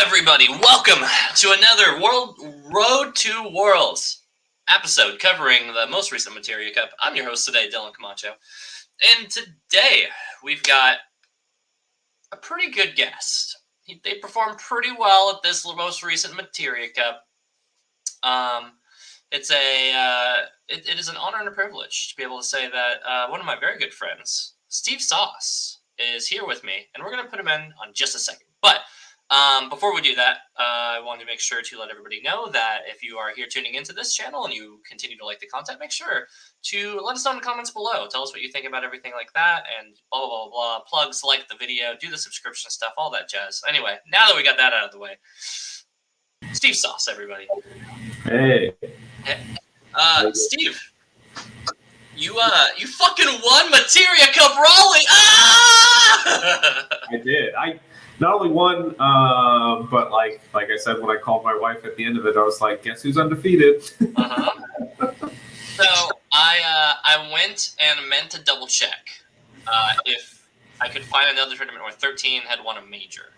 everybody? Welcome to another Road to Worlds episode covering the most recent Materia Cup. I'm your host today, Dylan Camacho. And today, we've got a pretty good guest. They performed pretty well at this most recent Materia Cup. It is an honor and a privilege to be able to say that one of my very good friends, Sause, is here with me, and we're going to put him in on just a second. But before we do that, I wanted to make sure to let everybody know that if you are here tuning into this channel and you continue to like the content, make sure to let us know in the comments below. Tell us what you think about everything like that, and blah, blah, blah, blah. Plugs, like the video, do the subscription stuff, all that jazz. Anyway, now that we got that out of the way, Sause, everybody. Hey. Steve, you fucking won Materia Cup Raleigh! Ah! I did. I not only won, but like I said, when I called my wife at the end of it, I was like, "Guess who's undefeated?" So I went and meant to double check if I could find another tournament where 13 had won a major,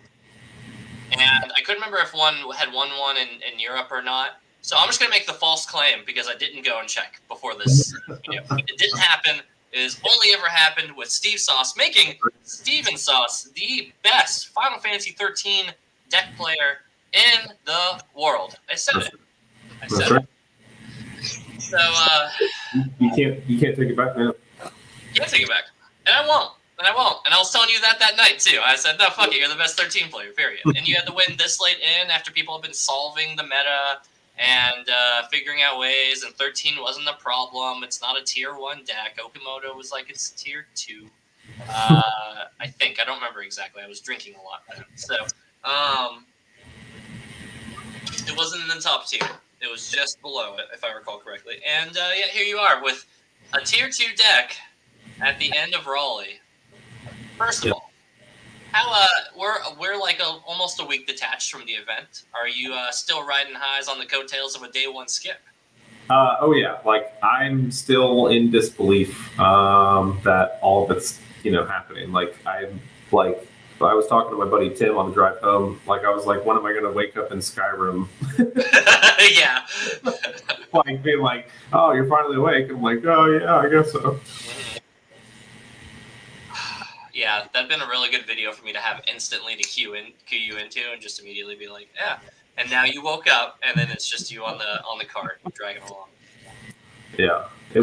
and I couldn't remember if one had won one in Europe or not. So I'm just gonna make the false claim because I didn't go and check before this video. It didn't happen. It has only ever happened with Steve Sause, making Steven Sause the best Final Fantasy 13 deck player in the world. I said it. I said it. So you can't take it back now. Can't take it back, and I won't. And I was telling you that night too. I said, no, fuck it, you're the best 13 player, period. And you had to win this late in after people have been solving the meta and figuring out ways, and 13 wasn't the problem. It's not a tier 1 deck. Okamoto was like, it's tier 2. I think. I don't remember exactly. I was drinking a lot then. So, it wasn't in the top tier. It was just below it, if I recall correctly. And, yeah, here you are with a tier 2 deck at the end of Raleigh. First of all, how we're like almost a week detached from the event. Are you still riding highs on the coattails of a day 1 skip? Oh yeah, like I'm still in disbelief that all of it's happening. I was talking to my buddy Tim on the drive home. Like I was like, when am I going to wake up in Skyrim? Yeah. Like being like, oh, you're finally awake. I'm like, oh yeah, I guess so. Yeah, that'd been a really good video for me to have instantly to cue you into, and just immediately be like, yeah. And now you woke up, and then it's just you on the cart dragging along. Yeah, it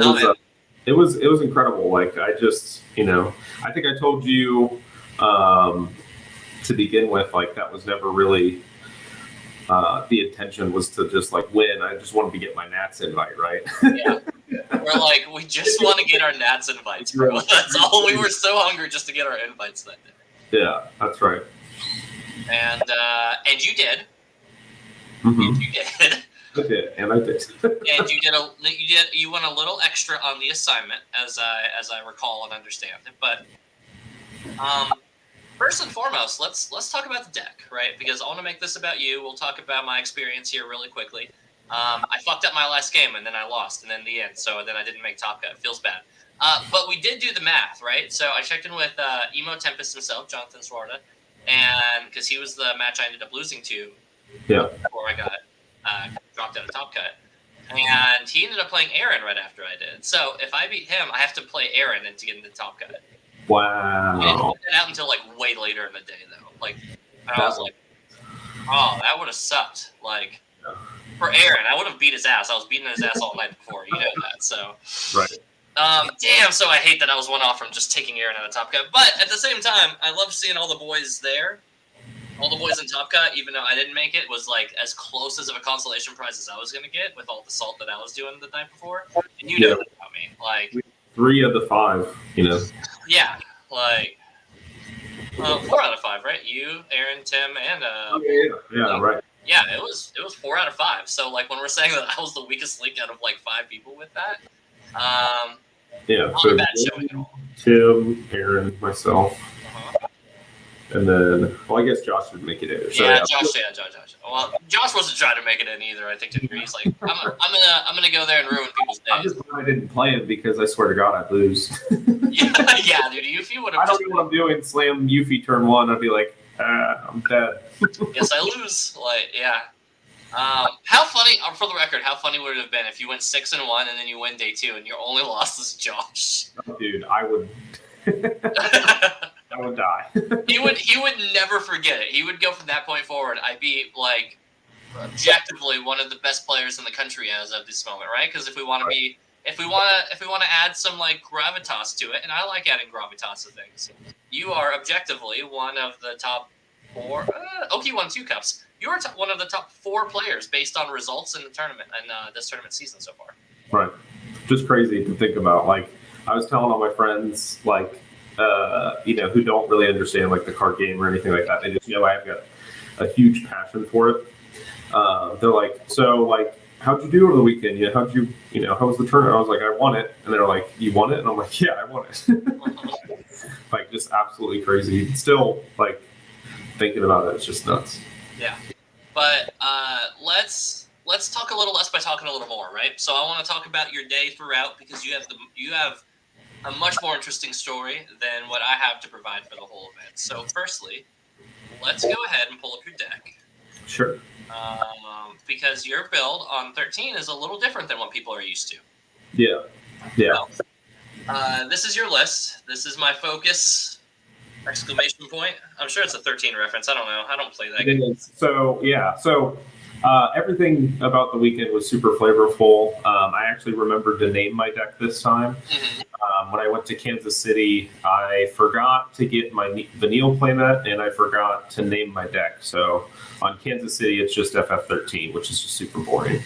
was incredible. Like I just, I think I told you to begin with, like that was never really the intention was to just like win. I just wanted to get my Nats invite, right? Yeah. We're like, we just want to get our Nats invites, bro. That's all. We were so hungry just to get our invites that day. Yeah, that's right. And you did. Mm-hmm. And you did. I did, and I did. And you went a little extra on the assignment, as I recall and understand it. But first and foremost, let's talk about the deck, right? Because I want to make this about you. We'll talk about my experience here really quickly. I fucked up my last game, and then I lost, and then the end. So then I didn't make top cut. It feels bad. But we did do the math, right? So I checked in with Emo Tempest himself, Jonathan Swarta, and because he was the match I ended up losing to before I got dropped out of top cut. And he ended up playing Aaron right after I did. So if I beat him, I have to play Aaron to get into top cut. Wow. I didn't put that out until like way later in the day, though. Like, I was like, oh, that would have sucked. Like, for Aaron, I would have beat his ass. I was beating his ass all night before. You know that, so. Right. Damn, so I hate that I was one off from just taking Aaron out of Top Cut. But at the same time, I love seeing all the boys there. All the boys in Top Cut, even though I didn't make it, was like as close as of a consolation prize as I was going to get with all the salt that I was doing the night before. And you know that about me. Like 3 of the 5, Yeah, like 4 out of 5, right? You, Aaron, Tim, and yeah, right. Yeah, it was 4 out of 5. So like when we're saying that I was the weakest link out of like 5 people with that, yeah, not so a bad showing at all. Tim, Aaron, myself, and then I guess Josh would make it in. So, Josh. Well, Josh wasn't trying to make it in either. I think to agree. He's like, I'm gonna go there and ruin people's days. I'm just glad I didn't play him because I swear to God I'd lose. yeah, dude. Yuffie would have. I don't know what I'm doing. Slam Yuffie turn 1. I'd be like, I'm dead. Yes, I lose. Like, yeah. How funny, for the record, how funny would it have been if you went 6-1 and then you win day 2 and your only loss is Josh? Oh, dude, I would I would die. He would never forget it. He would go from that point forward. I'd be like objectively one of the best players in the country as of this moment, right? Because if we want to be, if we want to add some like gravitas to it, and I like adding gravitas to things, you are objectively one of the top 4. Oki won 2 cups. You are one of the top 4 players based on results in the tournament and this tournament season so far. Right. Just crazy to think about. Like, I was telling all my friends, like, who don't really understand like the card game or anything like that. They just know I've got a huge passion for it. They're like, so like, how'd you do over the weekend? How was the tournament? I was like, I won it. And they're like, you won it? And I'm like, yeah, I won it. Like, just absolutely crazy. Still, like, thinking about it, it's just nuts. Yeah. But let's talk a little less by talking a little more, right? So I want to talk about your day throughout because you have a much more interesting story than what I have to provide for the whole event. So firstly, let's go ahead and pull up your deck. Sure. Because your build on 13 is a little different than what people are used to. Yeah. So, this is your list. This is my focus! Exclamation point. I'm sure it's a 13 reference. I don't know. I don't play that game. It is. So, yeah. So, everything about the weekend was super flavorful. I actually remembered to name my deck this time. Mm-hmm. When I went to Kansas City, I forgot to get my Vanille playmat, and I forgot to name my deck. So on Kansas City, it's just FF13, which is just super boring.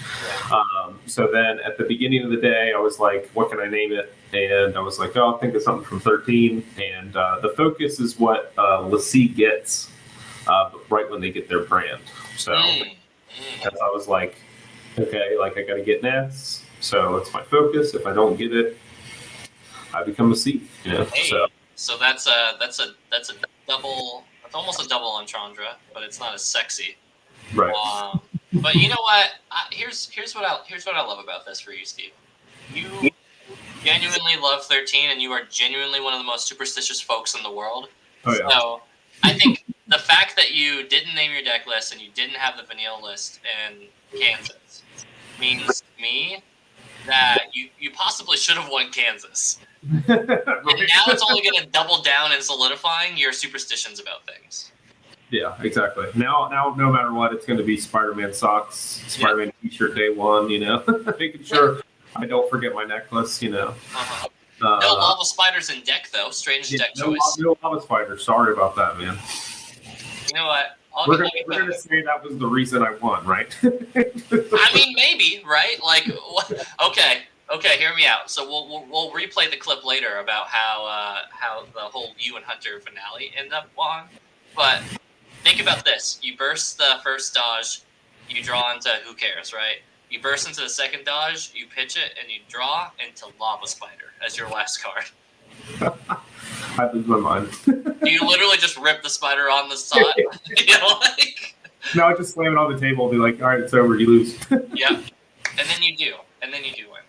So then at the beginning of the day, I was like, what can I name it? And I was like, oh, I'll think of something from 13. And the focus is what Lassie gets right when they get their brand. So because I was like, okay, like I got to get Nets. So it's my focus. If I don't get it, I become a C. Hey, so that's a double. It's almost a double entendre, but it's not as sexy. Right. But you know what? Here's what I love about this for you, Steve. You genuinely love 13, and you are genuinely one of the most superstitious folks in the world. Oh yeah. So I think the fact that you didn't name your deck list and you didn't have the vanilla list in Kansas means to me that you possibly should have won Kansas. Right. And now it's only going to double down and solidifying your superstitions about things. Yeah, exactly. Now, no matter what, it's going to be Spider-Man socks, Spider-Man T-shirt day 1. Making sure I don't forget my necklace. No lava spiders in deck though. Strange deck choice. No lava spiders. Sorry about that, man. You know what? We're going to say that was the reason I won, right? I mean, maybe, right? Like, okay, hear me out. So we'll replay the clip later about how the whole you and Hunter finale ended up on. But think about this: you burst the first dodge, you draw into who cares, right? You burst into the second dodge, you pitch it, and you draw into Lava Spider as your last card. I lose my mind. You literally just rip the spider on the side. No, I just slam it on the table and be like, all right, it's over, you lose. Yeah. And then you do win.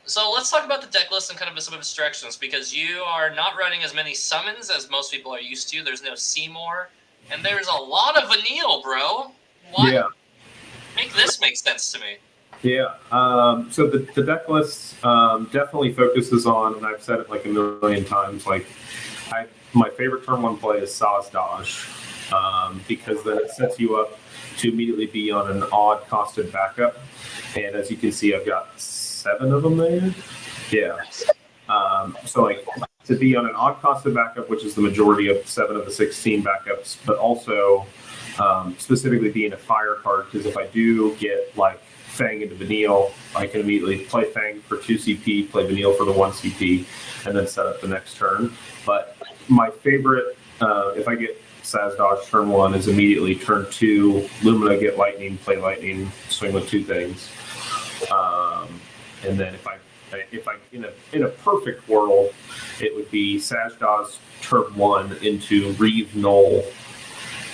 So let's talk about the deck list and kind of some abstractions, because you are not running as many summons as most people are used to. There's no Seymour, and there's a lot of Vanille, bro. What? Yeah. Make this make sense to me. Yeah. So the deck list definitely focuses on, and I've said it like a million times, like my favorite turn 1 play is Sause Dodge, because then it sets you up to immediately be on an odd costed backup. And as you can see, I've got 7 of them there. Yeah. So like to be on an odd costed backup, which is the majority of 7 of the 16 backups, but also specifically being a fire card, because if I do get like Fang into Vanille, I can immediately play Fang for 2 CP, play Vanille for the 1 CP, and then set up the next turn. But my favorite, if I get Sause Dodge turn 1, is immediately turn 2, Lumina, get Lightning, play Lightning, swing with 2 things. And then if I in a perfect world, it would be Sause Dodge turn 1 into Reeve Null,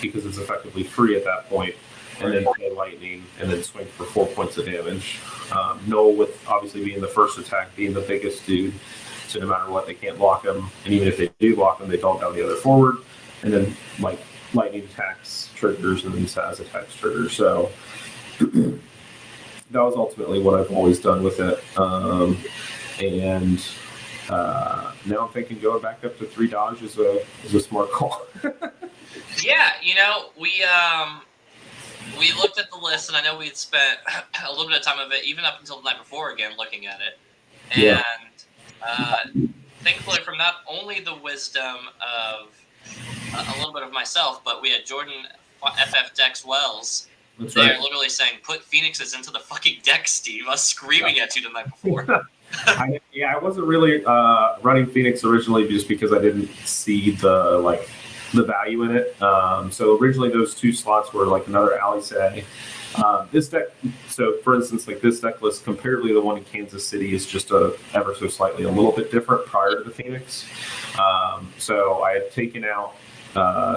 because it's effectively free at that point, and then play Lightning, and then swing for 4 points of damage. Null, with obviously being the first attack, being the biggest dude, so no matter what, they can't block him, and even if they do block him, they don't down the other forward, and then like lightning attacks triggers and then Sause attacks triggers. So that was ultimately what I've always done with it. And now I'm thinking going back up to 3 dodge is a smart call. Yeah, we looked at the list, and I know we had spent a little bit of time of it, even up until the night before, again looking at it. And thankfully, from not only the wisdom of a little bit of myself, but we had Jordan FF Dex Wells. That's They're right. literally saying, "Put Phoenixes into the fucking deck, Steve." I was screaming at you the night before. I wasn't really running Phoenix originally just because I didn't see the value in it. So originally those 2 slots were like another Alisei. This deck, so for instance, like this deck list comparatively to the one in Kansas City is just ever so slightly a little bit different prior to the Phoenix. So I had taken out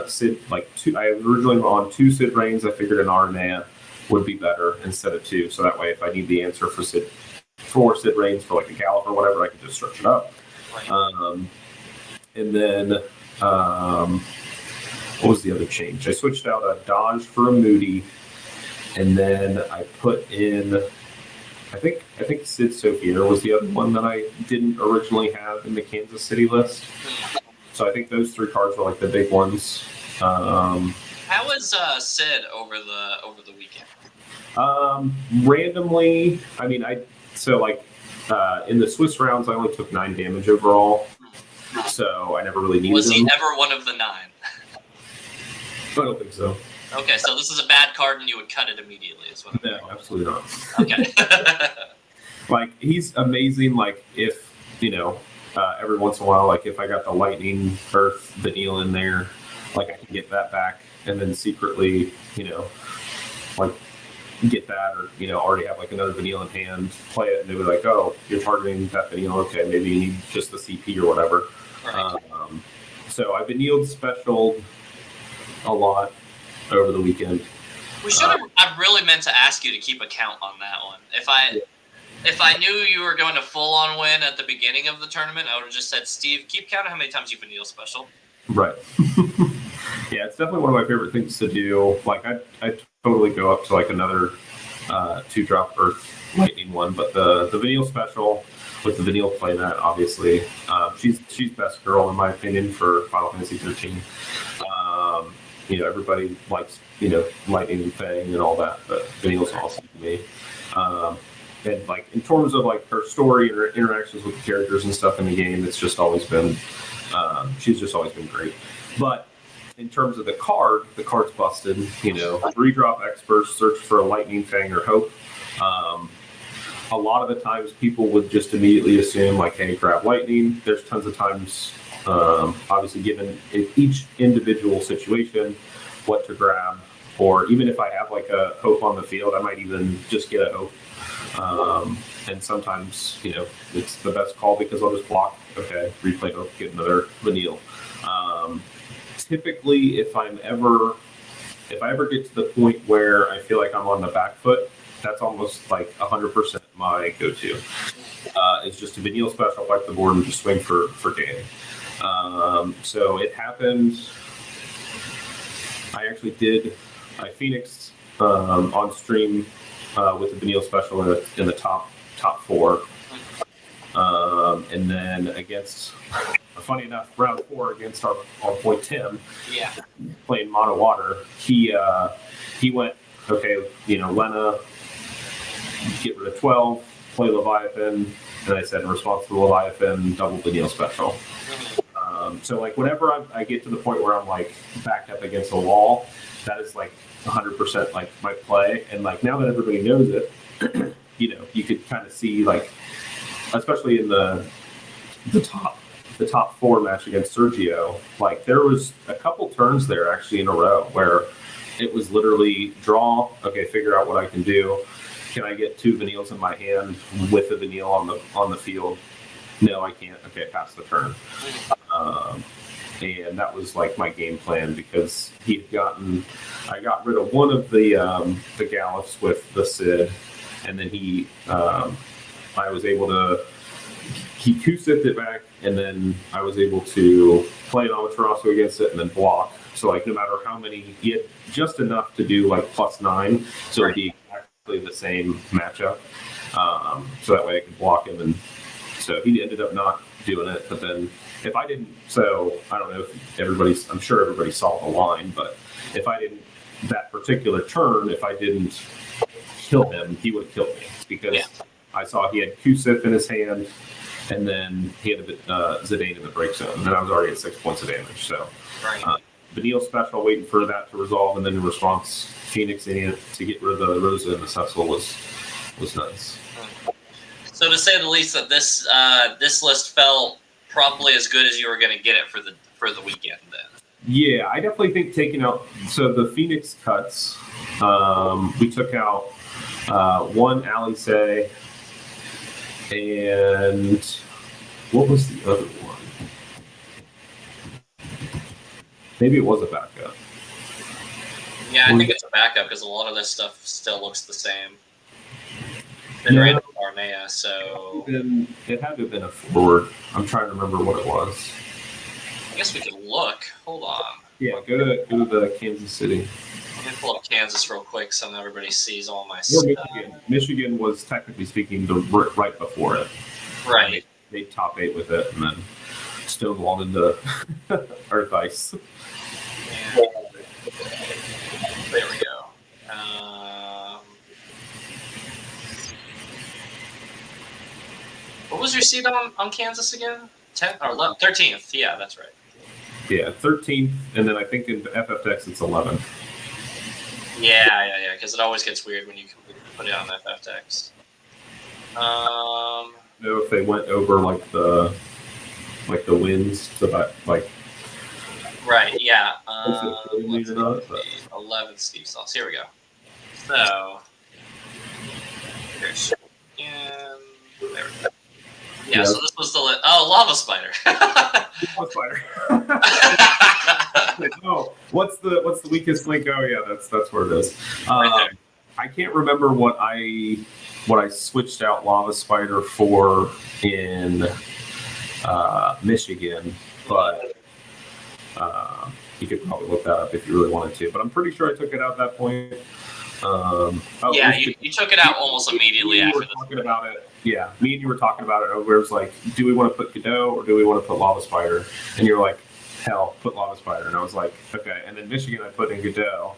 Sid, like 2. I originally were on 2 Sid Reigns. I figured an Arnea would be better instead of 2. So that way, if I need the answer for Sid Reigns for like a Gallop or whatever, I can just stretch it up. Right. And then what was the other change? I switched out a Dodge for a Moody, and then I put in, I think Sid Sophia was the other one that I didn't originally have in the Kansas City list. So I think those 3 cards were like the big ones. How was Sid over the weekend? Randomly, I mean, in the Swiss rounds, I only took 9 damage overall, so I never really needed Was he them. ever one of the 9? I don't think so. Okay, so this is a bad card, and you would cut it immediately. Is what No, absolutely not. Okay. Like, he's amazing. Like, if every once in a while, like if I got the Lightning Earth Vanille in there, like I can get that back, and then secretly, like get that, or already have like another Vanille in hand, play it, and they'll be like, oh, you're targeting that Vanille. Okay, maybe you need just the CP or whatever. Right. So I've Vanilled special a lot over the weekend. We should have. I really meant to ask you to keep a count on that one. If I knew you were going to full on win at the beginning of the tournament, I would have just said, Steve, keep count of how many times you Vanille special. Right. Yeah, it's definitely one of my favorite things to do. Like I totally go up to like another 2-drop Earth Lightning one, but the Vanille special with the Vanille playmat, obviously, she's best girl in my opinion for Final Fantasy 13. Everybody likes Lightning and Fang and all that, but Vanille's awesome to me. And like in terms of like her story and her interactions with the characters and stuff in the game, it's just always been she's just always been great. But in terms of the card's busted. 3-drop experts search for a Lightning Fang or Hope. A lot of the times people would just immediately assume like, hey, grab Lightning. There's tons of times, obviously given each individual situation, what to grab. Or even if I have like a Hope on the field, I might even just get a Hope. And sometimes, it's the best call because I'll just block. Okay, replay Hope, get another Vanille. Typically, if I ever get to the point where I feel like I'm on the back foot, that's almost like 100% my go-to. It's just a Vanille special, wipe the board, and just swing for game. So it happened. I Phoenixed on stream with the Vanille special in the top 4. And then against, funny enough, round 4 against our boy Tim, playing Mono Water, he went, okay, Lena, get rid of 12, play Leviathan, and I said in response to the Leviathan, double Vanille special. So like whenever I get to the point where I'm like backed up against a wall, that is like 100% like my play. And like now that everybody knows it, you could kind of see like, especially in the top 4 match against Sergio, like there was a couple turns there actually in a row where it was literally draw, okay, figure out what I can do. Can I get 2 Vanilles in my hand with a Vanille on the field? No, I can't. Okay, pass the turn. And that was like my game plan because I got rid of one of the Gallops with the Sid, and then I was able to he two-sipped it back, and then I was able to play an Amaterasu against it and then block. So like no matter how many, he had just enough to do like +9, so it'd be exactly the same matchup. So that way I could block him, and so he ended up not doing it. But then if I didn't, so I don't know if I'm sure everybody saw the line, but if I didn't, that particular turn, if I didn't kill him, he would have killed me because I saw he had Q-Sip in his hand, and then he had a bit Zidane in the break zone, and I was already at 6 points of damage. So Vanille special, waiting for that to resolve, and then in response, Phoenix in to get rid of the Rosa and the Cecil was nuts. So to say the least, that this list felt probably as good as you were going to get it for the weekend then. Yeah, I definitely think taking out the Phoenix cuts, we took out one Alice, and what was the other one? Maybe it was a backup. Yeah, I think it's a backup because a lot of this stuff still looks the same. Then ran Armea, so it had to have been a forward. I'm trying to remember what it was. I guess we can look. Hold on. Yeah, go to the Kansas City. Let me pull up Kansas real quick so everybody sees all my Or stuff. Michigan was technically speaking right before it. Right. They top 8 with it, and then stonewalled into Earth Ice. Yeah. There we go. What was your seed on Kansas again? 10th or 11th? 13th. Yeah, that's right. Yeah, 13th, and then I think in FFX it's 11th. Yeah, because it always gets weird when you put it on FFX. I don't know if they went over like the wins, like. Right. Yeah. 11th Steve Sause. Here we go. So here's again. There we go. Yeah. So this was the Lava Spider. Lava Spider. Oh, what's the weakest link? Oh yeah, that's where it is. Right there. I can't remember what I switched out Lava Spider for in Michigan, but you could probably look that up if you really wanted to. But I'm pretty sure I took it out at that point. You took it out almost immediately after this. Talking about it. Yeah, me and you were talking about it. Where it was like, do we want to put Godot or do we want to put Lava Spider? And you're like, hell, put Lava Spider. And I was like, okay. And then Michigan, I put in Godot.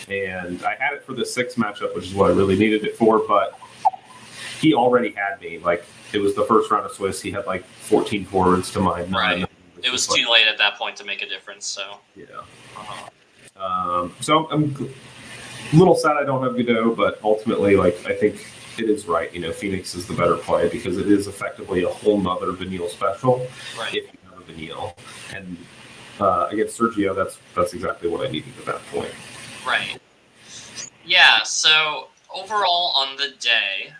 And I had it for the 6 matchup, which is what I really needed it for. But he already had me. Like, it was the first round of Swiss. He had like 14 forwards to mine. Right. It was too late at that point to make a difference. So yeah. So I'm a little sad I don't have Godot, but ultimately, like, I think it is right. Phoenix is the better play because it is effectively a whole nother Vanille special. Right. If you have a Vanille, and against Sergio, that's exactly what I needed at that point. Right. Yeah. So overall on the day,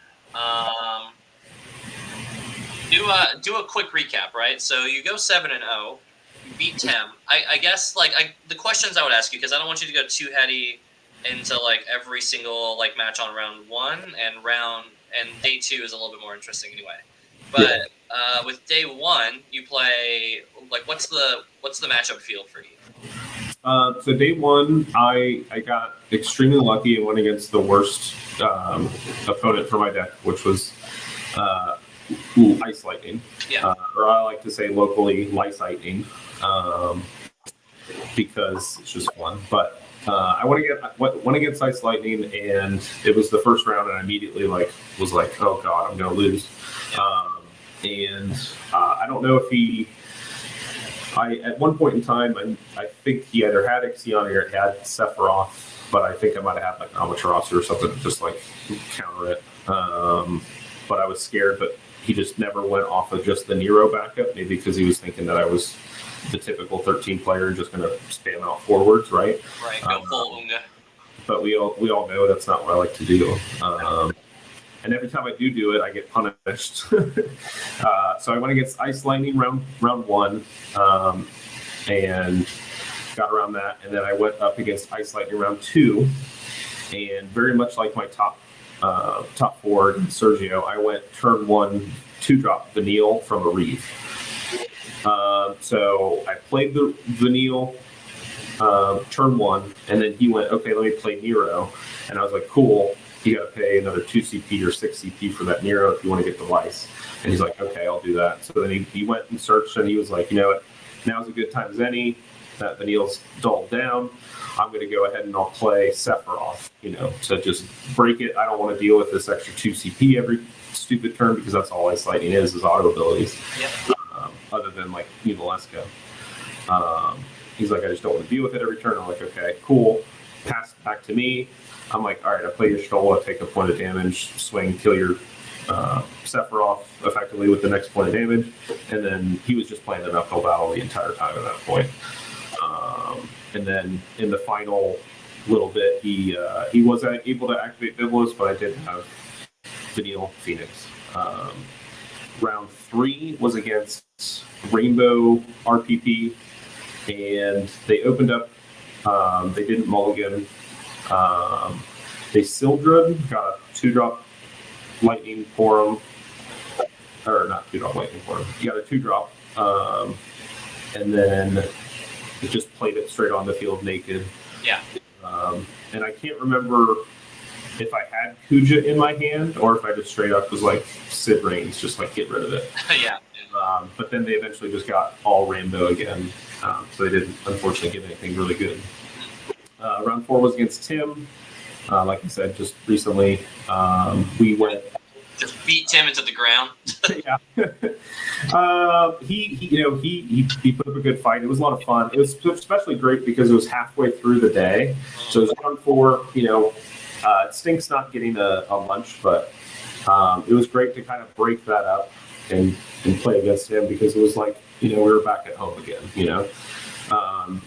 do a quick recap, right? So you go 7-0, you beat Tem. I guess the questions I would ask you, because I don't want you to go too heady into like every single like match on round 1 and day 2 is a little bit more interesting anyway. But with day 1, you play like what's the matchup field for you? So day 1, I got extremely lucky and went against the worst opponent for my deck, which was Ice Lightning. Yeah. Or I like to say locally, Lice Lightning, because it's just fun. But I went against Ice Lightning, and it was the first round, and I immediately was like, oh god, I'm gonna lose. And I don't know if at one point in time, I think he either had Ixion or had Sephiroth, but I think I might have had like Amaterasu or something to just like counter it. But I was scared, but he just never went off of just the Nero backup, maybe because he was thinking that I was the typical 13 player just going to spam out forwards, right? Right, go full Unga. But we all know that's not what I like to do. And every time I do it, I get punished. So I went against Ice Lightning round 1, and got around that. And then I went up against Ice Lightning round 2, and very much like my top forward, Sergio, I went turn 1 2-drop Vanille from a Reeve. So I played the Vanille turn 1, and then he went, okay, let me play Nero. And I was like, cool, you got to pay another 2 CP or 6 CP for that Nero if you want to get the Vice. And he's like, okay, I'll do that. So then he went and searched, and he was like, you know what, now's a good time as any. That Vanille's dulled down. I'm going to go ahead and I'll play Sephiroth, to just break it. I don't want to deal with this extra 2 CP every stupid turn because that's all Ice Lightning is auto abilities. Yep. Other than like Evilesco. He's like, I just don't want to deal with it every turn. I'm like, okay, cool. Pass it back to me. I'm like, all right, I play your Stola, take a point of damage, swing, kill your Sephiroth effectively with the next point of damage. And then he was just playing an uphill battle the entire time at that point. And then in the final little bit, he wasn't able to activate Biblos, but I did have Vanille Phoenix. Round 3 was against Rainbow RPP, and they opened up. They didn't mulligan. They Sildred, got a 2-drop Lightning for him. Or not 2-drop Lightning for him. He got a 2-drop. And then he just played it straight on the field naked. Yeah. And I can't remember if I had Kuja in my hand or if I just straight up was like, Sid Reigns, just like get rid of it. Yeah. But then they eventually just got all Rainbow again. So they didn't, unfortunately, get anything really good. Round 4 was against Tim. Like I said, just recently, we went. Just beat Tim into the ground. Yeah. He put up a good fight. It was a lot of fun. It was especially great because it was halfway through the day. So it was round 4. It stinks not getting a lunch, but it was great to kind of break that up and play against him because it was like, we were back at home again,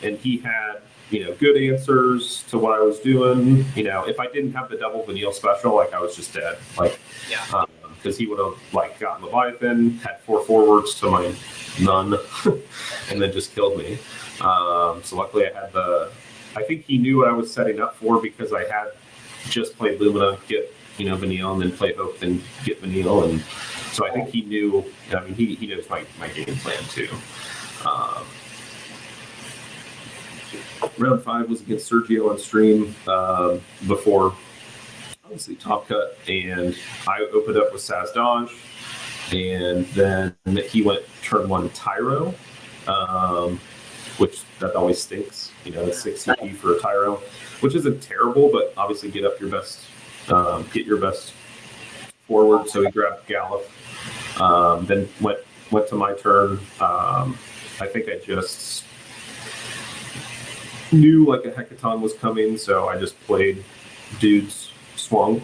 and he had, good answers to what I was doing. If I didn't have the double Vanille special, like I was just dead. Like, yeah. Because he would have like gotten Leviathan, had 4 forwards to my none, and then just killed me. So luckily I had I think he knew what I was setting up for because I had just played Lumina, get, Vanille, and then play Hope, then get Vanille. And so I think he knew, he knows my game plan too. Round 5 was against Sergio on stream before, obviously, Top Cut, and I opened up with Sause Dodge, and then he went turn 1 Tyro, which that always stinks. It's 6 CP for a Tyro, which isn't terrible, but obviously get your best forward. So he grabbed Gallop, then went to my turn. I think I just knew like a Hecaton was coming, so I just played Dudes, swung,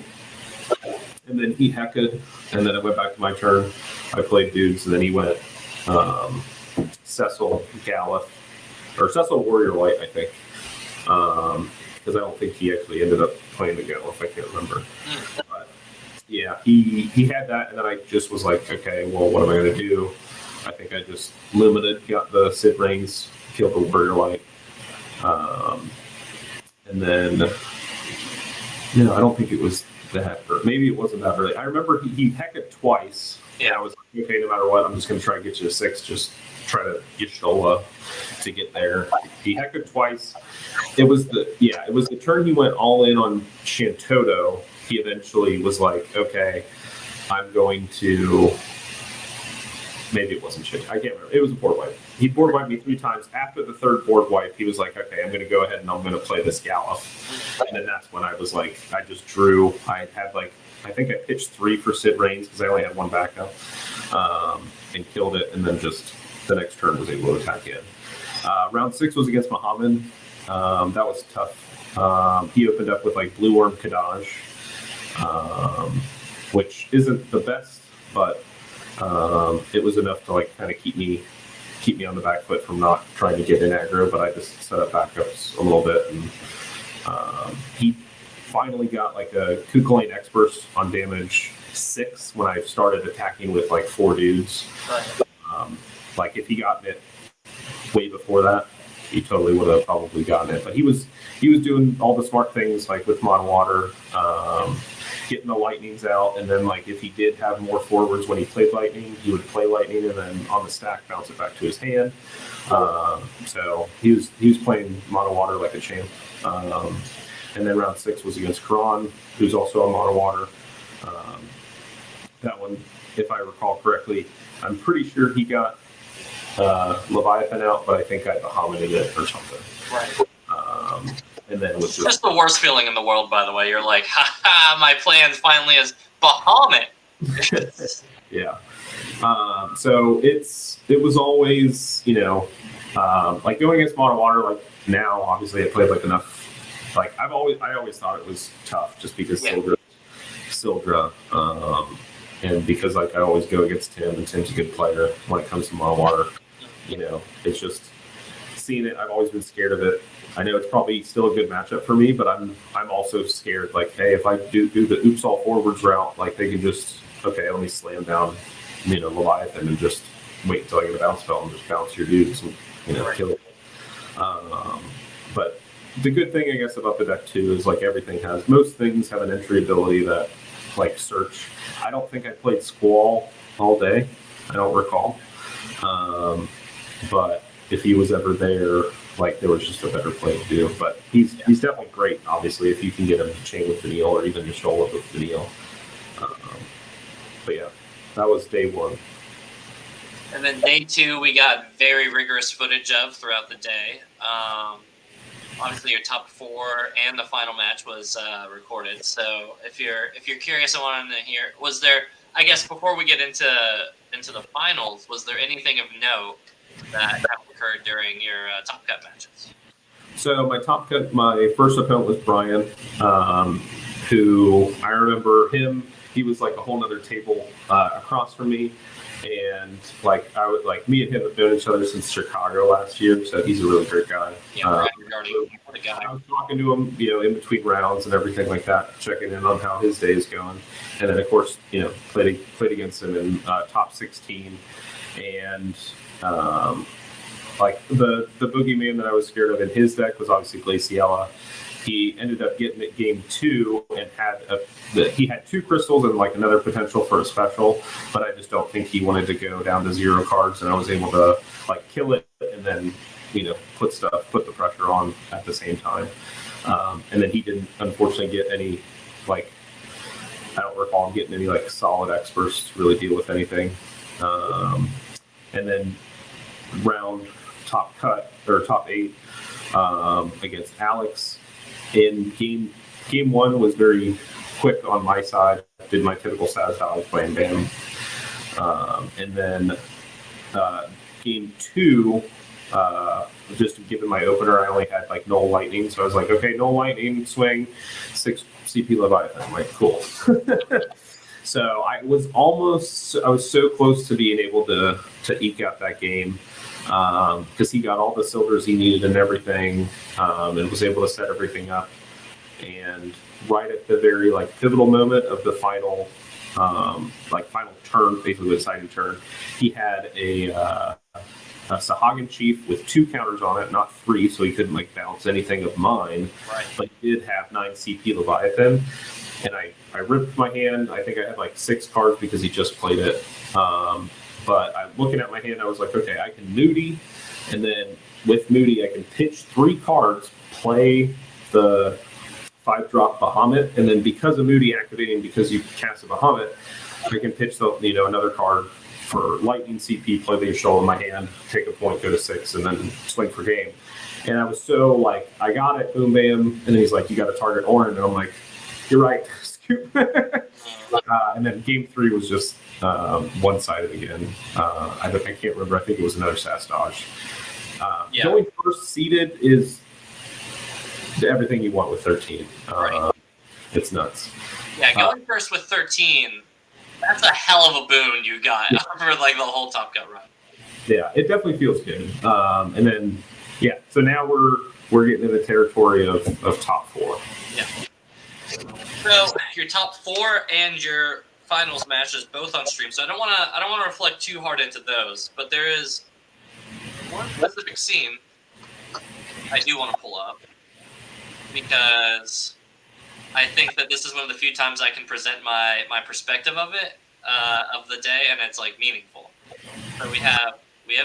and then he Heca'd, and then I went back to my turn. I played Dudes, and then he went Cecil, Gallop, or Cecil Warrior Light, I think, because I don't think he actually ended up playing the Gallop. I can't remember. But yeah, he had that, and then I just was like, okay, well, what am I going to do? I think I just limited, got the Sid Reigns, killed the Warrior Light. And then, I don't think it was that, or maybe it wasn't that early. I remember he Heca'd twice. Yeah, I was like, okay, no matter what, I'm just going to try to get you to 6, just try to get Stola to get there. He Heca'd twice. It was the turn he went all in on Shantoto. He eventually was like, okay, I'm going to. Maybe it wasn't shit. I can't remember. It was a board wipe. He board wiped me 3 times. After the 3rd board wipe, he was like, okay, I'm going to go ahead and I'm going to play this Gallop. And then that's when I was like, I just drew. I had I think I pitched 3 for Sid Reigns because I only had 1 backup, and killed it. And then just the next turn was able to attack in. Round 6 was against Muhammad. That was tough. He opened up with Blue Worm Kadaj, which isn't the best, but it was enough to kind of keep me on the back foot from not trying to get in aggro, but I just set up backups a little bit, and he finally got a Kukulane X-Burst on damage 6 when I started attacking with 4 dudes. Right. If he gotten it way before that, he totally would have probably gotten it. But he was doing all the smart things with Mono Water. getting the lightnings out, and then like if he did have more forwards when he played lightning, he would play lightning, and then on the stack bounce it back to his hand. So he was playing mono water like a champ. And then round 6 was against Karan, who's also a mono water. That one, if I recall correctly, I'm pretty sure he got Leviathan out, but I think I Bahamut'd it or something. Right. And then was just the worst feeling in the world, by the way. You're like, ha, my plan finally is Bahamut. Yeah. So it was always, like going against mono water. Like now, obviously, I played like enough. Like I always thought it was tough just because Sildra, and because like I always go against Tim, and Tim's a good player when it comes to mono water. It's just seeing it. I've always been scared of it. I know it's probably still a good matchup for me, but I'm also scared. Like, hey, if I do the oops all forwards route, like they can just let me slam down, Leviathan and just wait until I get a bounce spell and just bounce your dudes and kill it. But the good thing, I guess, about the deck too is like most things have an entry ability that like search. I don't think I played Squall all day. I don't recall. But if he was ever there, like there was just a better play to do. But he's definitely great, obviously, if you can get him to chain with Vanille or even just roll up with Vanille. But yeah, that was day 1. And then day 2, we got very rigorous footage of throughout the day. Obviously, your top 4 and the final match was recorded. So if you're curious and wanting to hear, was there? I guess before we get into the finals, was there anything of note that occurred during your Top Cut matches? So my first opponent was Brian, who I remember him. He was like a whole other table across from me, and like me and him have known each other since Chicago last year. So he's a really great guy. Yeah, Brian, what a guy. I was talking to him, in between rounds and everything like that, checking in on how his day is going, and then of course, played against him in top 16, and. Like the boogeyman that I was scared of in his deck was obviously Glaciella. He ended up getting it game 2 and he had 2 crystals and like another potential for a special, but I just don't think he wanted to go down to 0 cards, and I was able to like kill it and then put the pressure on at the same time. And then he didn't unfortunately get any like I don't recall him getting any like solid experts to really deal with anything. And then round top 8 against Alex in game 1 was very quick on my side. Did my typical Sause dodge, bam bam, and then game 2, just given my opener, I only had like Null Lightning, so I was like, okay, Null Lightning, swing, 6 CP Leviathan. I'm like, cool. So I was so close to being able to eke out that game because he got all the silvers he needed and everything, and was able to set everything up. And right at the very like pivotal moment of the final turn, basically the deciding turn, he had a Sahagin Chief with 2 counters on it, not 3, so he couldn't like bounce anything of mine. Right. But he did have 9 CP Leviathan. And I ripped my hand. I think I had like 6 cards because he just played it. But I'm looking at my hand, I was like, okay, I can Moody. And then with Moody, I can pitch 3 cards, play the 5-drop Bahamut. And then because of Moody activating, because you cast a Bahamut, I can pitch another card for Lightning CP, play the Shoal in my hand, take a point, go to 6, and then swing for game. And I was so like, I got it, boom, bam. And then he's like, you got to target Orin. And I'm like, you're right. Scoop. And then game 3 was just one-sided again. I can't remember. I think it was another Sause dodge. Going first seeded is everything you want with 13. Right. It's nuts. Yeah, going first with 13, that's a hell of a boon you got for like the whole Top Cut run. Yeah, it definitely feels good. And then, so now we're getting in the territory of top 4. Yeah. So your top 4 and your finals matches both on stream. So I don't want to reflect too hard into those, but there is one specific scene I do want to pull up because I think that this is one of the few times I can present my perspective of it, of the day, and it's like meaningful. So we have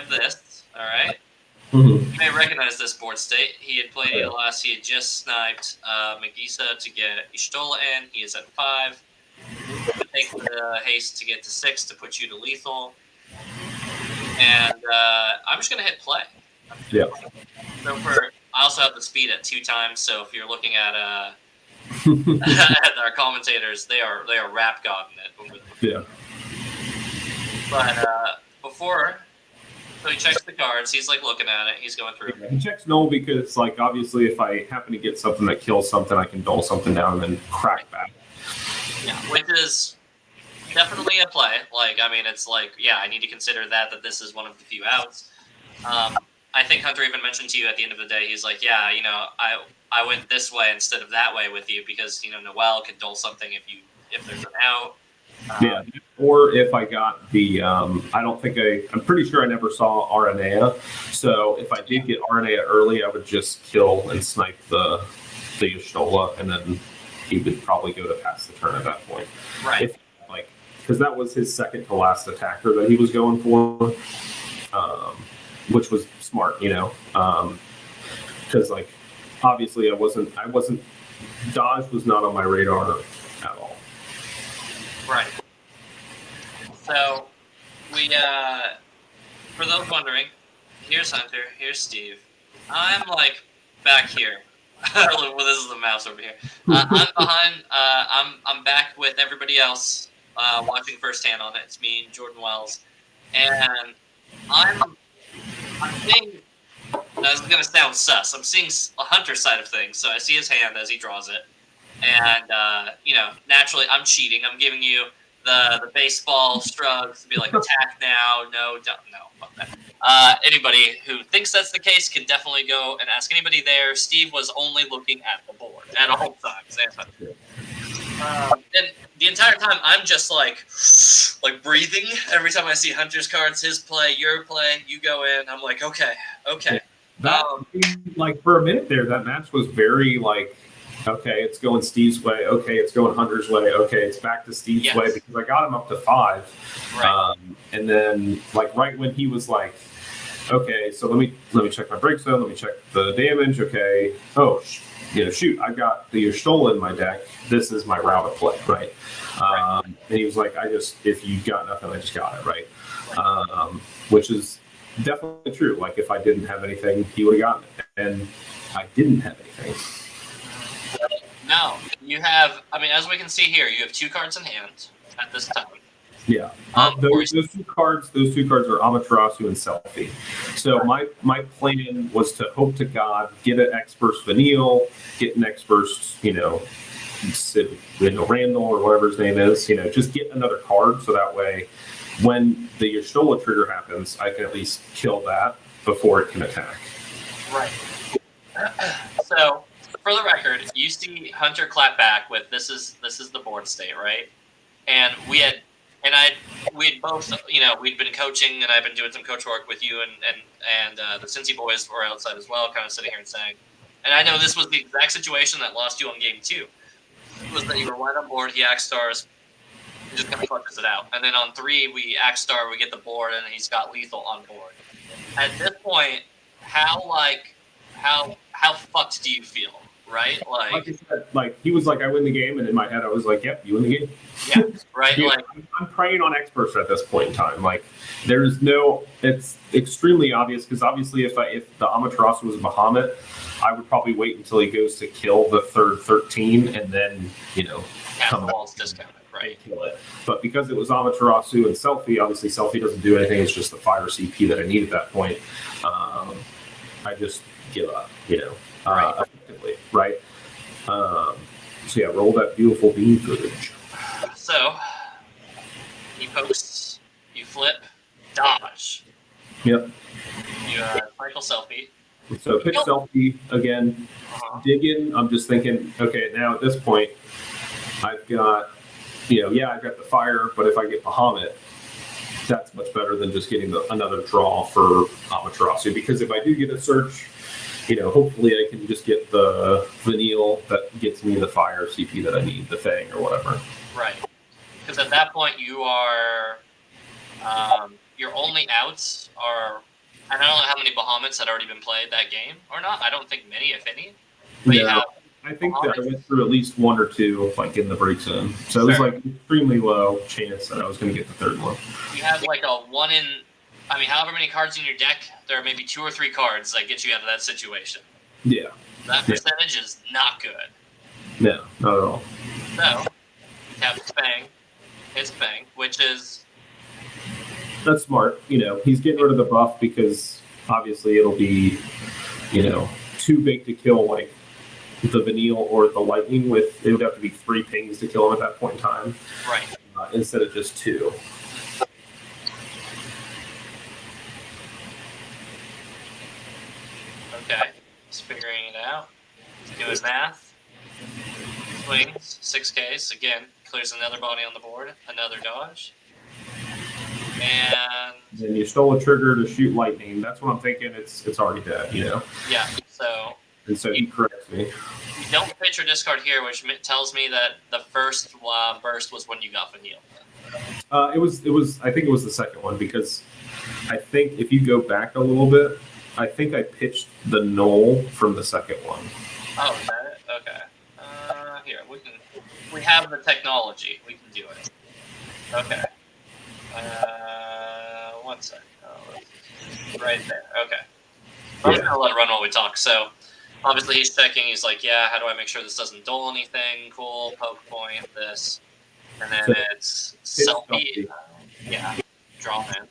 this, all right. Mm-hmm. You may recognize this board state. He had played Yeah. ELS. He had just sniped Magisa to get Ishtola in. He is at 5. To take the haste to get to 6 to put you to lethal. And I'm just going to hit play. Yeah. So I also have the speed at 2 times. So if you're looking at at our commentators, they are rap godding it. Yeah. But before. So he checks the cards. He's like looking at it. He's going through. He checks null because, like, obviously, if I happen to get something that kills something, I can dull something down and then crack back. Yeah, which is definitely a play. Like, I mean, it's like, yeah, I need to consider that this is one of the few outs. I think Hunter even mentioned to you at the end of the day, he's like, yeah, you know, I went this way instead of that way with you because, you know, Noel could dull something if there's an out. Yeah, or if I got the, I'm pretty sure I never saw Aranea. So if I did get Aranea early, I would just kill and snipe the Y'shtola, and then he would probably go to pass the turn at that point. Right. Because that was his second to last attacker that he was going for, which was smart, you know. Because like, obviously I wasn't. Dodge was not on my radar at all. Right. So, we, for those wondering, here's Hunter, here's Steve. I'm, like, back here. Well, this is the mouse over here. I'm behind, I'm back with everybody else, watching firsthand on it. It's me, Jordan Wells. And I'm seeing, this is going to sound sus, I'm seeing a Hunter side of things. So I see his hand as he draws it. And, you know, naturally, I'm cheating. I'm giving you the baseball shrugs to be like, attack now. No, don't, no, fuck that. Anybody who thinks that's the case can definitely go and ask anybody there. Steve was only looking at the board at all times. And the entire time, I'm just like breathing. Every time I see Hunter's cards, his play, your play, you go in. I'm like, okay. That, like, for a minute there, that match was very, like, okay, it's going Steve's way. Okay, it's going Hunter's way. Okay, it's back to Steve's way because I got him up to 5. Right. And then, like, right when he was like, okay, so let me check my break zone. Let me check the damage. Okay. Oh, shoot, I got the Y'shtola in my deck. This is my route of play, right? And he was like, if you got nothing, I just got it, right? Which is definitely true. Like, if I didn't have anything, he would have gotten it. And I didn't have anything. No, you have, I mean, as we can see here, you have 2 cards in hand at this time. Yeah. Those two cards are Amaterasu and Selfie. So my plan was to hope to God get an X-Burst Vanille, get an X-Burst, Randall or whatever his name is, just get another card so that way when the Y'shtola trigger happens, I can at least kill that before it can attack. Right. So, for the record, you see Hunter clap back with this is the board state, right? And we had both, we'd been coaching and I've been doing some coach work with you and the Cincy boys were outside as well, kind of sitting here and saying, and I know this was the exact situation that lost you on game 2. It was that you were right on board, he axe stars, he just kind of clutches it out. And then on 3, we axe star, we get the board, and he's got lethal on board. At this point, how fucked do you feel? Right, like I said, like he was like, I win the game, and in my head, I was like, yep, you win the game. Yeah, right. Dude, like I'm preying on experts at this point in time. Like, it's extremely obvious because obviously, if the Amaterasu was Bahamut, I would probably wait until he goes to kill the third 13, and then come walls discounted, right? Kill it. But because it was Amaterasu and Selfie, obviously Selfie doesn't do anything. It's just the fire CP that I need at that point. I just give up, right. Effectively, right? So yeah, roll that beautiful beam footage. So he pokes, you flip, dodge. Yep. You cycle Selfie. So pick Selfie again. Dig in. I'm just thinking, okay, now at this point, I've got, I've got the fire, but if I get Bahamut, that's much better than just getting another draw for Amaterasu. Because if I do get a search, hopefully I can just get the Vanille that gets me the fire CP that I need, the Fang or whatever. Right. Because at that point you are, your only outs are, I don't know how many Bahamut's had already been played that game or not. I don't think many, if any. But you have I think that I went through at least one or two, like in the breaks in. So it was like extremely low chance that I was going to get the third one. You have like a 1 in, however many cards in your deck, there are maybe 2 or 3 cards that get you out of that situation. Yeah. That percentage is not good. No, not at all. So, you have Fang. It's Fang, which is... That's smart. He's getting rid of the buff because obviously it'll be, too big to kill like the Vanille or the Lightning with. It would have to be 3 pings to kill him at that point in time. Right. Instead of just 2. Okay. Just figuring it out. Doing math. Swings. 6Ks. Again, clears another body on the board. Another dodge. And then you stole a trigger to shoot Lightning. That's what I'm thinking. It's already dead, Yeah, so... And so he corrects me. You don't pitch or discard here, which tells me that the first burst was when you got Vanille. It was. I think it was the second one because I think if you go back a little bit, I think I pitched the Knoll from the second one. Oh, is that it? Okay. Here we have the technology. We can do it. Okay. 1 second. Right there. Okay. I'm just gonna let it run while we talk. So, obviously he's checking. He's like, yeah, how do I make sure this doesn't dull anything? Cool. Poke point. This, and then it's selfie. Yeah. Draw in.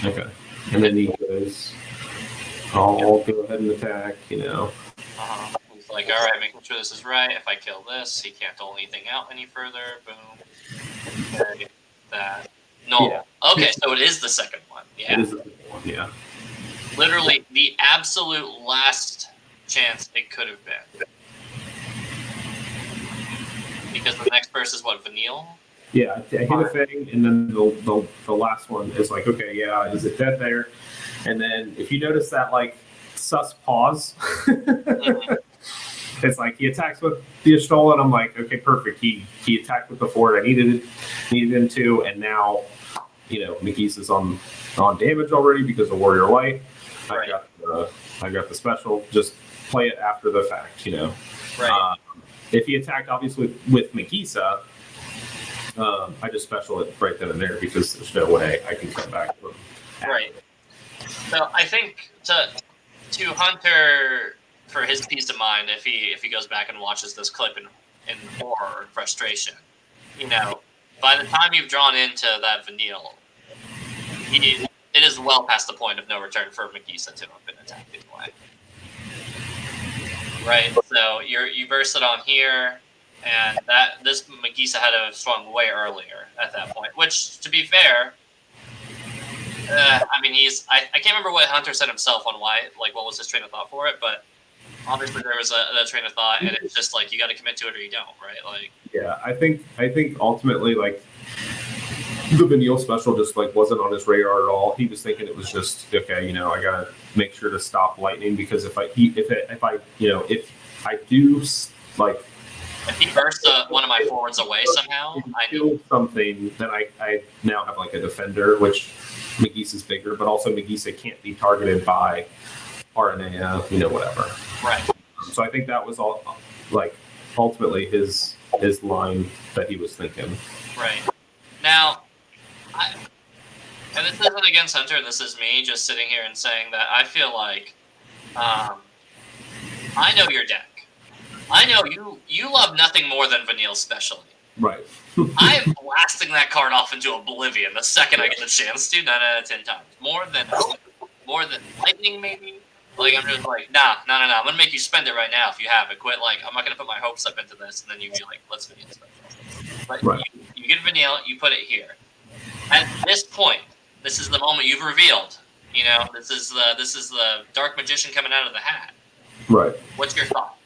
Okay. And then he goes, I'll go ahead and attack. He's like, all right, making sure this is right. If I kill this, he can't dull anything out any further. Boom. Okay. That. No. Yeah. Okay, so it is the second one. Yeah. It is the second one, yeah. Literally the absolute last chance it could have been. Because the next burst is what, Vanille? Yeah, I hit a Fang, and then the last one is like, okay, yeah, is it dead there? And then if you notice that, like, sus pause, it's like he attacks with the Ashtola, and I'm like, okay, perfect. He attacked with the Ford I needed him to, and now, Magisa's on damage already because of Warrior Light. Right. I got the special. Just play it after the fact, Right. If he attacked, obviously, with Magisa, I just special it right then and there because there's no way I can come back from that. Right. So I think to Hunter, for his peace of mind, if he goes back and watches this clip in horror and frustration, by the time you've drawn into that Vanille, it is well past the point of no return for Magisa to have been attacked anyway. Right? So you burst it on here, and this Magisa had to have swung way earlier at that point. Which, to be fair, I can't remember what Hunter said himself on why, like what was his train of thought for it, but obviously there was a train of thought, and it's just like you got to commit to it or you don't, right? Like, yeah, I think ultimately, like, the Vanille special just like wasn't on his radar at all. He was thinking it was just okay. I gotta make sure to stop Lightning because if I do like, if he bursts one of my forwards away somehow, I kill something, then I now have like a defender, which Magisa's bigger, but also Magisa can't be targeted by RNA, whatever. Right. So I think that was all like ultimately his line that he was thinking. Right. Now, and this isn't against Hunter, this is me just sitting here and saying that I feel like I know your deck. I know you love nothing more than Vanille specially. Right. I am blasting that card off into oblivion the second I get the chance to, 9 out of 10 times. More than Lightning, maybe? Like, I'm just like, nah, I'm gonna make you spend it right now if you have it. Quit, like, I'm not gonna put my hopes up into this, and then you be like, let's Vanille special. But right. You get Vanille, you put it here. At this point, this is the moment you've revealed. This is the Dark Magician coming out of the hat. Right. What's your thought?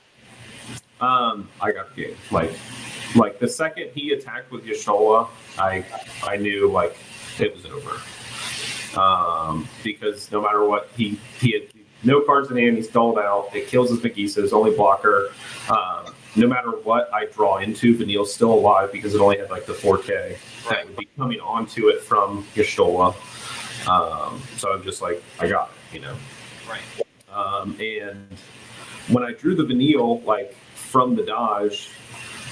I got the game. Like the second he attacked with Y'shtola, I knew like it was over. Because no matter what, he no cards in hand. He's dulled out. It kills his Magisa, his only blocker. No matter what I draw into, Vanille's still alive because it only had like the 4K that would be coming onto it from Y'shtola. So I'm just like, I got it, you know. Right. And when I drew the Vanille, like from the dodge,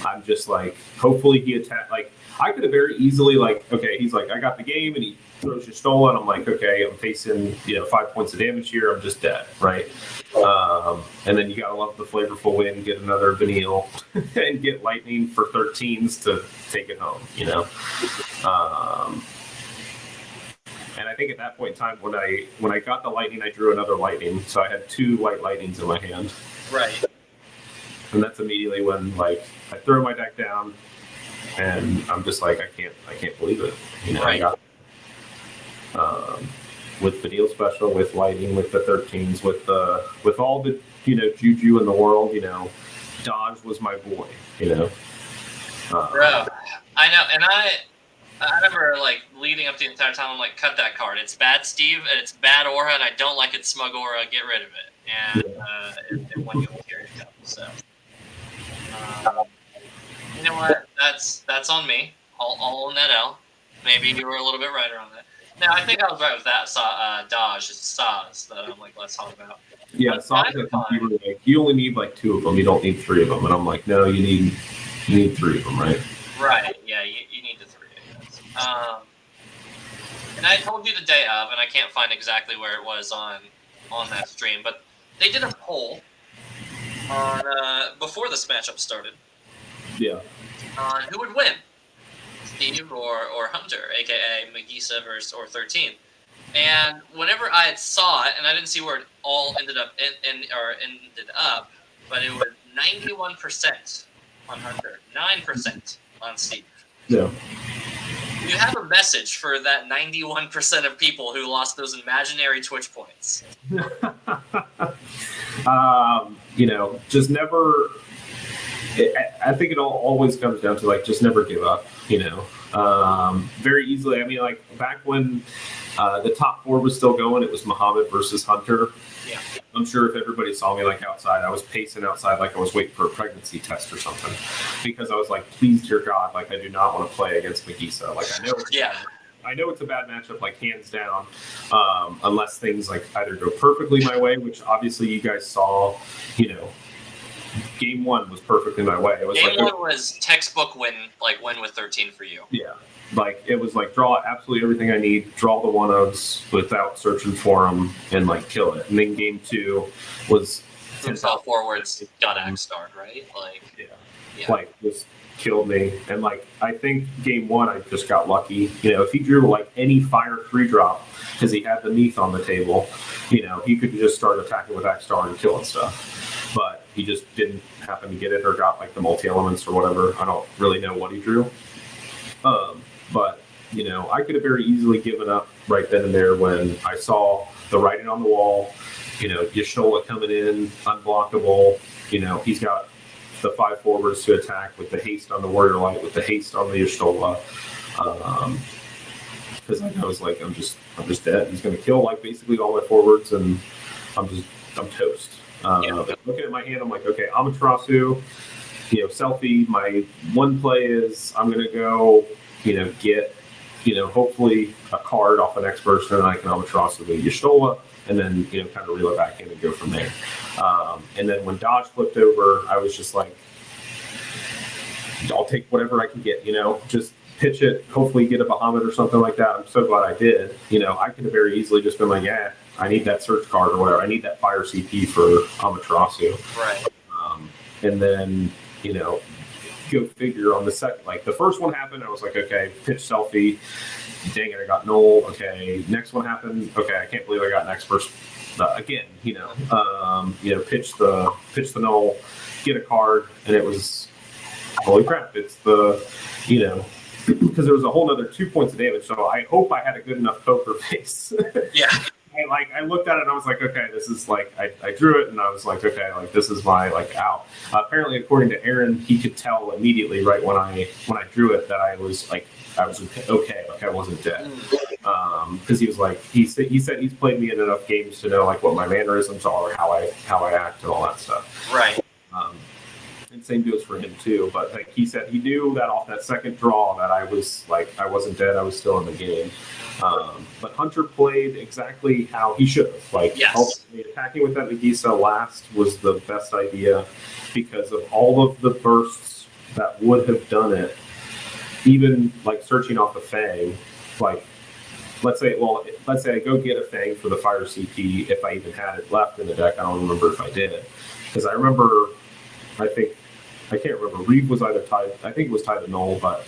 I'm just like, hopefully he attacked. Like I could have very easily like, okay, he's like, I got the game, and he throws Y'shtola, and I'm like, okay, I'm facing 5 points of damage here. I'm just dead, right? And then you gotta love the flavorful win, get another Vanille, and get lightning for 13s to take it home, you know. And I think at that point in time, when I got the lightning, I drew another lightning, so I had 2 white lightnings in my hand. Right. And that's immediately when like I throw my deck down, and I'm just like, I can't believe it. You know, right. I got with Vanille special, with lighting, with the 13s, with all the juju in the world. You know, Dodge was my boy. You know. Bro, I know, and I remember like leading up the entire time. I'm like, cut that card. It's bad, Steve, and it's bad aura, and I don't like its smug aura. Get rid of it. And it went to carry it up. So, you know what? That's on me. I'll own that L. Maybe you were a little bit right around that. No, I think I was right with that. Dodge, it's Sause that I'm like, let's talk about. Yeah, Sause. You only need like 2 of them. You don't need 3 of them. And I'm like, no, you need 3 of them, right? Right. Yeah, you need the 3 of those. And I told you the day of, and I can't find exactly where it was on that stream, but they did a poll on before this matchup started. Yeah. On who would win, Steve or Hunter, aka Magisa versus or 13. And whenever I saw it, and I didn't see where it all ended up but it was 91% on Hunter, 9% on Steve. Yeah. You have a message for that 91% of people who lost those imaginary Twitch points. Just never. I think it always comes down to like just never give up. Very easily. I mean, like back when the top 4 was still going, it was Muhammad versus Hunter. Yeah. I'm sure if everybody saw me like outside, I was pacing outside like I was waiting for a pregnancy test or something, because I was like, please, dear God, like I do not want to play against Magisa. Like I know it's a bad matchup, like hands down, unless things like either go perfectly my way, which obviously you guys saw. Game 1 was perfectly my way. It was Game 1 was textbook win with 13 for you. Yeah. Like, it was like, draw absolutely everything I need, draw the 1-ofs without searching for them, and like kill it. And then game 2 was 10 forwards, got Axstar, right? Yeah. Like, just killed me. And like, I think game 1, I just got lucky. If he drew like any fire 3-drop, because he had the Neath on the table, he could just start attacking with Axstar and killing stuff. But he just didn't happen to get it, or got like the multi-elements or whatever. I don't really know what he drew. But I could have very easily given up right then and there when I saw the writing on the wall. Y'shtola coming in, unblockable. He's got the 5 forwards to attack with the haste on the Warrior Light, with the haste on the Y'shtola. Because I was like, I'm just dead. He's going to kill like basically all my forwards, and I'm toast. Looking at my hand, I'm like, okay, Amaterasu, selfie. My one play is I'm going to go, get, hopefully a card off the next person, and I can Amaterasu the Y'shtola, and then, kind of reel it back in and go from there. And then when Dodge flipped over, I was just like, I'll take whatever I can get, just pitch it, hopefully get a Bahamut or something like that. I'm so glad I did. I could have very easily just been like, yeah, I need that search card or whatever. I need that fire CP for Amaterasu. Right. And then, go figure on the second. Like the first one happened, I was like, okay, pitch selfie. Dang it, I got null. Okay, next one happened. Okay, I can't believe I got next person again. Pitch the null, get a card, and it was holy crap. It's the because there was a whole other 2 points of damage. So I hope I had a good enough poker face. Yeah. I looked at it and I was like, okay, this is like, I drew it and I was like, okay, like this is my like out. Apparently, according to Aaron, he could tell immediately right when I drew it that I was okay, like I wasn't dead. because he was like he said he's played me in enough games to know like what my mannerisms are, how I act, and all that stuff. Right. And same goes for him too. But like he said, he knew that off that second draw that I wasn't dead. I was still in the game. But Hunter played exactly how he should have. Like ultimately attacking with that Nagisa last was the best idea because of all of the bursts that would have done it. Even like searching off a Fang, like let's say I go get a Fang for the Fire CP if I even had it left in the deck. I don't remember if I did, because I remember. I can't remember. Reeve was either tied. I think it was tied to Null, but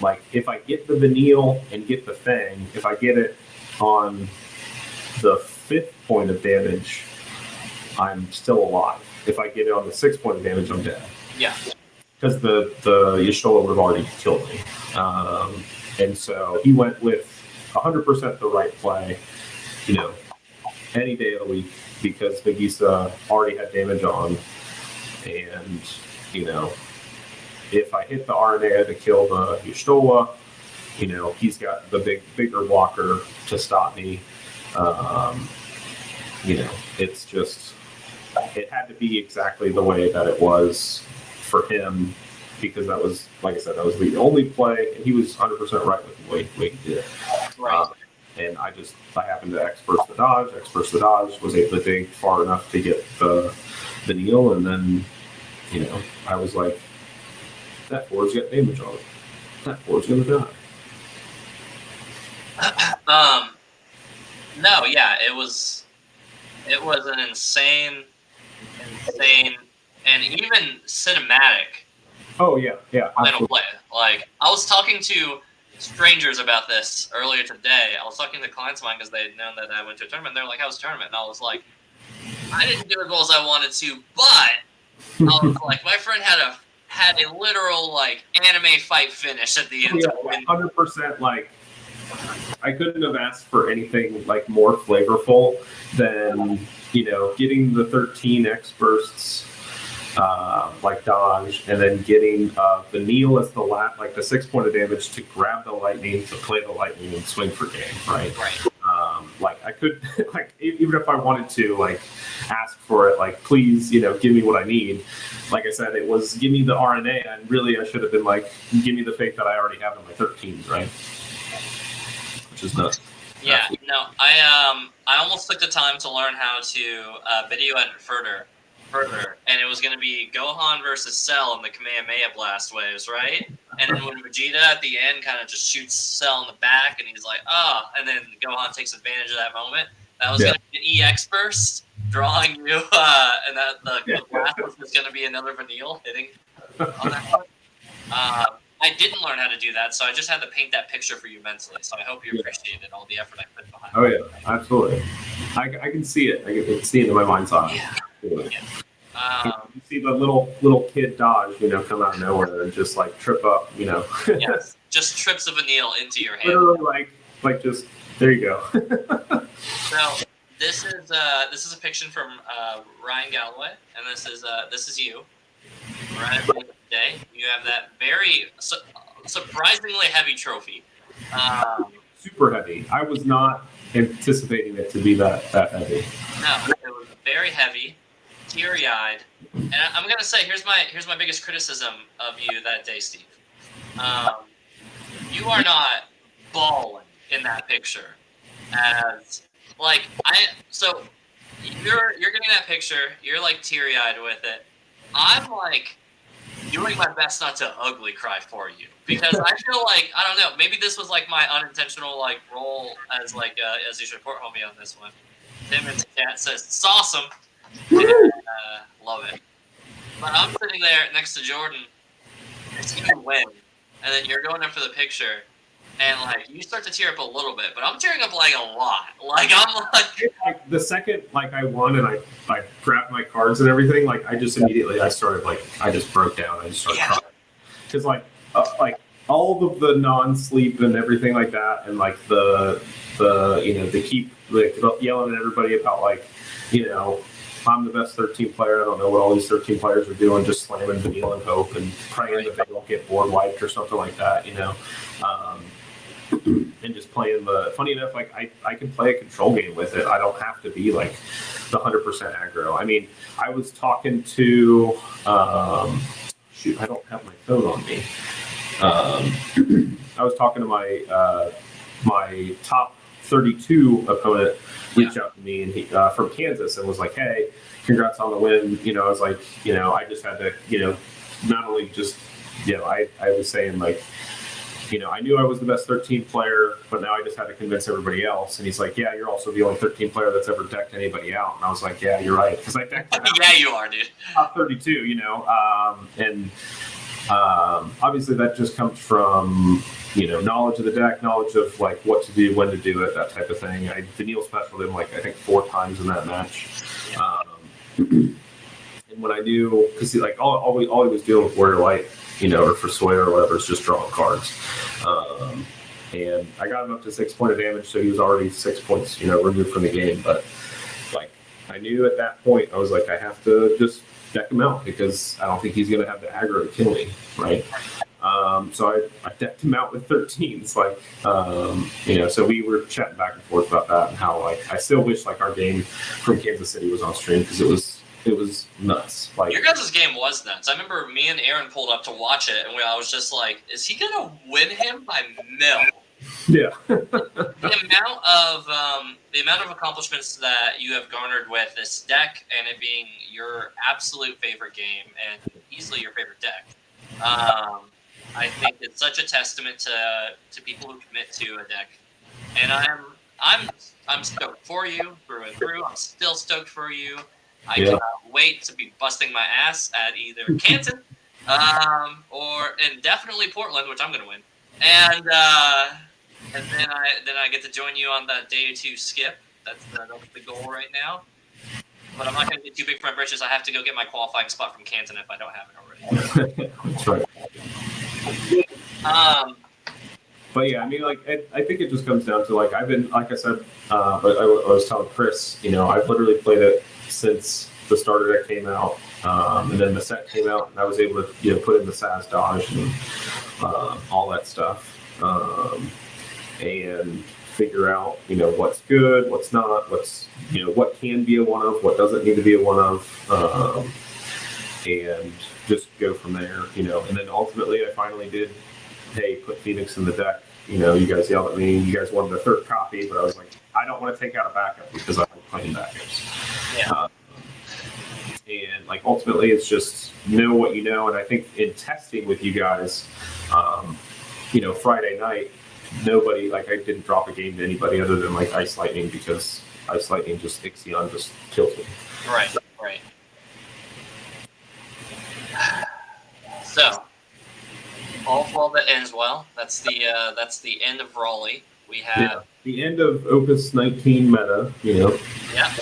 like if I get the Vanille and get the Fang, if I get it on the 5th point of damage, I'm still alive. If I get it on the 6th point of damage, I'm dead. Yeah. Because the Y'shtola would have already killed me. And so he went with 100% the right play, any day of the week, because Nagisa already had damage on. And, if I hit the RNA to kill the Y'shtola, he's got the bigger blocker to stop me. It's just, it had to be exactly the way that it was for him, because that was, like I said, that was the only play, and he was 100% right with the way he did it. Right. And I happened to X-burst the dodge, was able to dig far enough to get the Neil, and then, I was like, that board's got damage on it. That board's going to die. No, yeah, it was an insane, and even cinematic. Oh yeah. Final play. Like, I was talking to strangers about this earlier today. I was talking to clients of mine because they had known that I went to a tournament. They're like, "How was the tournament?" And I was like, "I didn't do as well as I wanted to, but I was like, my friend had a literal like anime fight finish at the end." Yeah, 100%. Like, I couldn't have asked for anything like more flavorful than getting the 13 X bursts. Like dodge, and then getting the Neil as the like the 6 point of damage to grab the lightning, to play the lightning and swing for game, right? Like I could, like even if I wanted to, like ask for it, like please, give me what I need. Like I said, it was give me the RNA, and really I should have been like give me the fate that I already have in my 13s, right? Which is nuts. Yeah, no, I almost took the time to learn how to video edit further, and it was going to be Gohan versus Cell in the Kamehameha blast waves, right? And then when Vegeta at the end kind of just shoots Cell in the back, and he's like, and then Gohan takes advantage of that moment. That was going to be an EX burst, drawing you, and that the blast was just going to be another Vanille hitting on that one. I didn't learn how to do that, so I just had to paint that picture for you mentally. So I hope you appreciated all the effort I put behind it. Oh yeah, absolutely. I can see it. I can see it in my mind's eye. Yeah. You see the little kid dodge, come out of nowhere and just like trip up, Yes, just trips a Vanille into your hand. Literally, like just there you go. So this is a picture from Ryan Galloway, and this is you. Right today, you have that very surprisingly heavy trophy. Super heavy. I was not anticipating it to be that heavy. No, it was very heavy. Teary-eyed, and I'm gonna say here's my biggest criticism of you that day, Steve. You are not balling in that picture, as like so you're getting that picture. You're like teary-eyed with it. I'm like doing my best not to ugly cry for you, because I feel like I don't know. Maybe this was like my unintentional like role as like as you support homie on this one. Tim in the chat says it's awesome. Love it. But I'm sitting there next to Jordan, I see you win, and then you're going up for the picture, and like you start to tear up a little bit, but I'm tearing up like a lot. Like I'm like the second like I won and I grabbed my cards and everything, like I just immediately I just broke down. I just started crying because like all of the non-sleep and everything like that, and like the they keep like yelling at everybody about like I'm the best 13 player. I don't know what all these 13 players are doing, just slamming Vanille and Hope and praying that they don't get board wiped or something like that, and just playing the. Funny enough, like I can play a control game with it. I don't have to be like the 100% aggro. I mean, I was talking to. Shoot, I don't have my phone on me. I was talking to my top 32 opponent reached out to me and he from Kansas and was like, "Hey, congrats on the win." You know, I was like, I just had to, not only just, I was saying like, I knew I was the best 13 player, but now I just had to convince everybody else. And he's like, "Yeah, you're also the only 13 player that's ever decked anybody out." And I was like, "Yeah, you're right," because I decked them out. Yeah, you are, dude. Top 32, and obviously that just comes from knowledge of the deck, knowledge of like what to do, when to do it, that type of thing. Daniil specialed him like I think 4 times in that match. And when I knew, because like all he was doing with Warrior Light, or for Sawyer or whatever, is just drawing cards. And I got him up to 6 points of damage, so he was already 6 points, removed from the game. But like I knew at that point, I was like, I have to just deck him out because I don't think he's going to have the aggro to kill me, right? So I decked him out with 13s, like, so we were chatting back and forth about that and how, like, I still wish, like, our game from Kansas City was on stream because it was nuts. Like, your guys' game was nuts. I remember me and Aaron pulled up to watch it, and I was just like, is he going to win him by mil? Yeah. the amount of accomplishments that you have garnered with this deck and it being your absolute favorite game and easily your favorite deck. I think it's such a testament to people who commit to a deck, and I'm stoked for you through and through. I'm still stoked for you. I cannot wait to be busting my ass at either Canton and definitely Portland, which I'm going to win, and then I get to join you on that day 2 skip. That's the goal right now. But I'm not going to get too big for my britches. I have to go get my qualifying spot from Canton if I don't have it already. That's right. But yeah, I mean, like, I think it just comes down to, like, I've been, like I said, but I was telling Chris, I've literally played it since the starter deck came out, and then the set came out, and I was able to, put in the Sause dodge and all that stuff, and figure out, what's good, what's not, what's, what can be a one of, what doesn't need to be a one of, and just go from there, and then ultimately I finally did, hey, put Phoenix in the deck. You guys yelled at me. You guys wanted a 3rd copy, but I was like, I don't want to take out a backup because I like playing backups. Yeah. And like ultimately, it's just know what you know. And I think in testing with you guys, Friday night, nobody, like, I didn't drop a game to anybody other than like Ice Lightning because Ice Lightning Ixion just kills me. Right. So, all that ends well. That's the end of Raleigh. We have the end of Opus 19 meta. Yeah,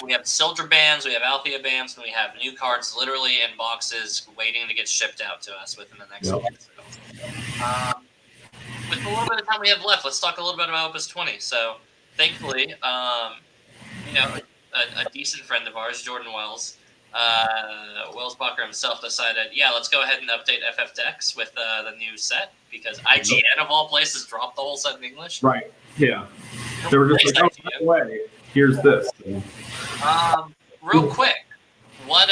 we have Soldier bands, we have Althea bands, and we have new cards literally in boxes waiting to get shipped out to us within the next week. So, with a little bit of time we have left, let's talk a little bit about Opus 20. So, thankfully, a decent friend of ours, Jordan Wells, Wellsbacher himself decided, let's go ahead and update FF decks with the new set because IGN of all places dropped the whole set in English. Right. Yeah. They were just like, oh, by the way, here's this. Real quick, what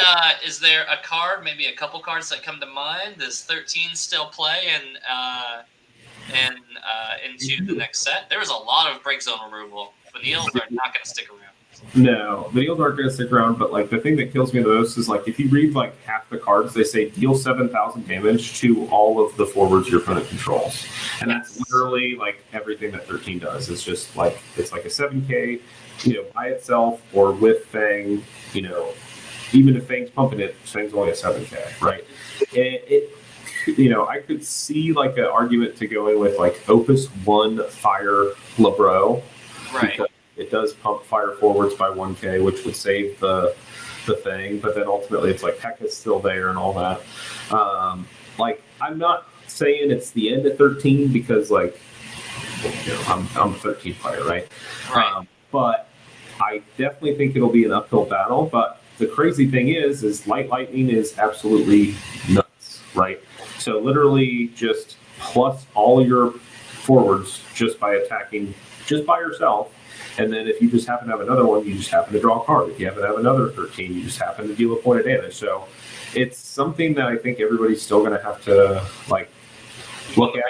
is there a card, maybe a couple cards that come to mind? Does 13 still play and into the next set? There was a lot of break zone removal. Vanillas are not going to stick around. No, the deals aren't going to stick around, but like the thing that kills me the most is like if you read like half the cards, they say deal 7,000 damage to all of the forwards your opponent controls, and that's literally like everything that 13 does. It's just like it's like a 7K, by itself or with Fang, even if Fang's pumping it, Fang's only a 7K, right? I could see like an argument to go in with like Opus 1 Fire Labro, right? It does pump fire forwards by 1K, which would save the thing. But then ultimately, it's like heck is still there and all that. I'm not saying it's the end of 13 because like I'm a 13 player, right? Right. But I definitely think it'll be an uphill battle. But the crazy thing is Light Lightning is absolutely nuts, right? So literally just plus all your forwards just by attacking just by yourself. And then if you just happen to have another one, you just happen to draw a card. If you happen to have another 13, you just happen to deal a point of damage. So it's something that I think everybody's still going to have to like look at,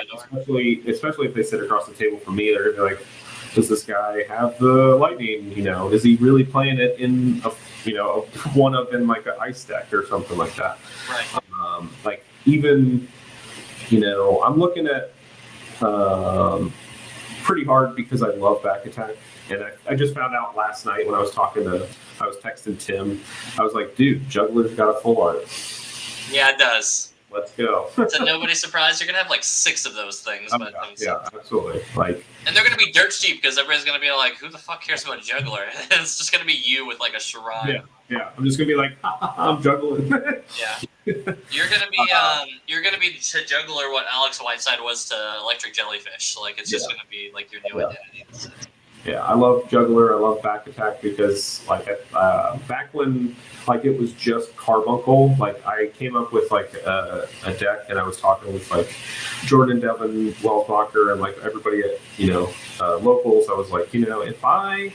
especially if they sit across the table from me. They're going to be like, does this guy have the lightning? Is he really playing it in a one of in like an ice deck or something like that? Right. Like even I'm looking at pretty hard because I love back attack. And I just found out last night when I was texting Tim, I was like, dude, Juggler's got a full art. Yeah, it does. Let's go. To nobody's surprise, you're going to have like 6 of those things. Yeah, absolutely. And they're going to be dirt cheap because everybody's going to be like, who the fuck cares about Juggler? It's just going to be you with like a shrine. Yeah. I'm just going to be like, I'm juggling. Yeah. You're gonna be to Juggler what Alex Whiteside was to Electric Jellyfish. Like it's just gonna be like your new identity. Yeah, I love Juggler. I love back attack because back when it was just Carbuncle, I came up with a deck and I was talking with Jordan, Devin, Wellsbacher, and everybody at locals. I was like, if I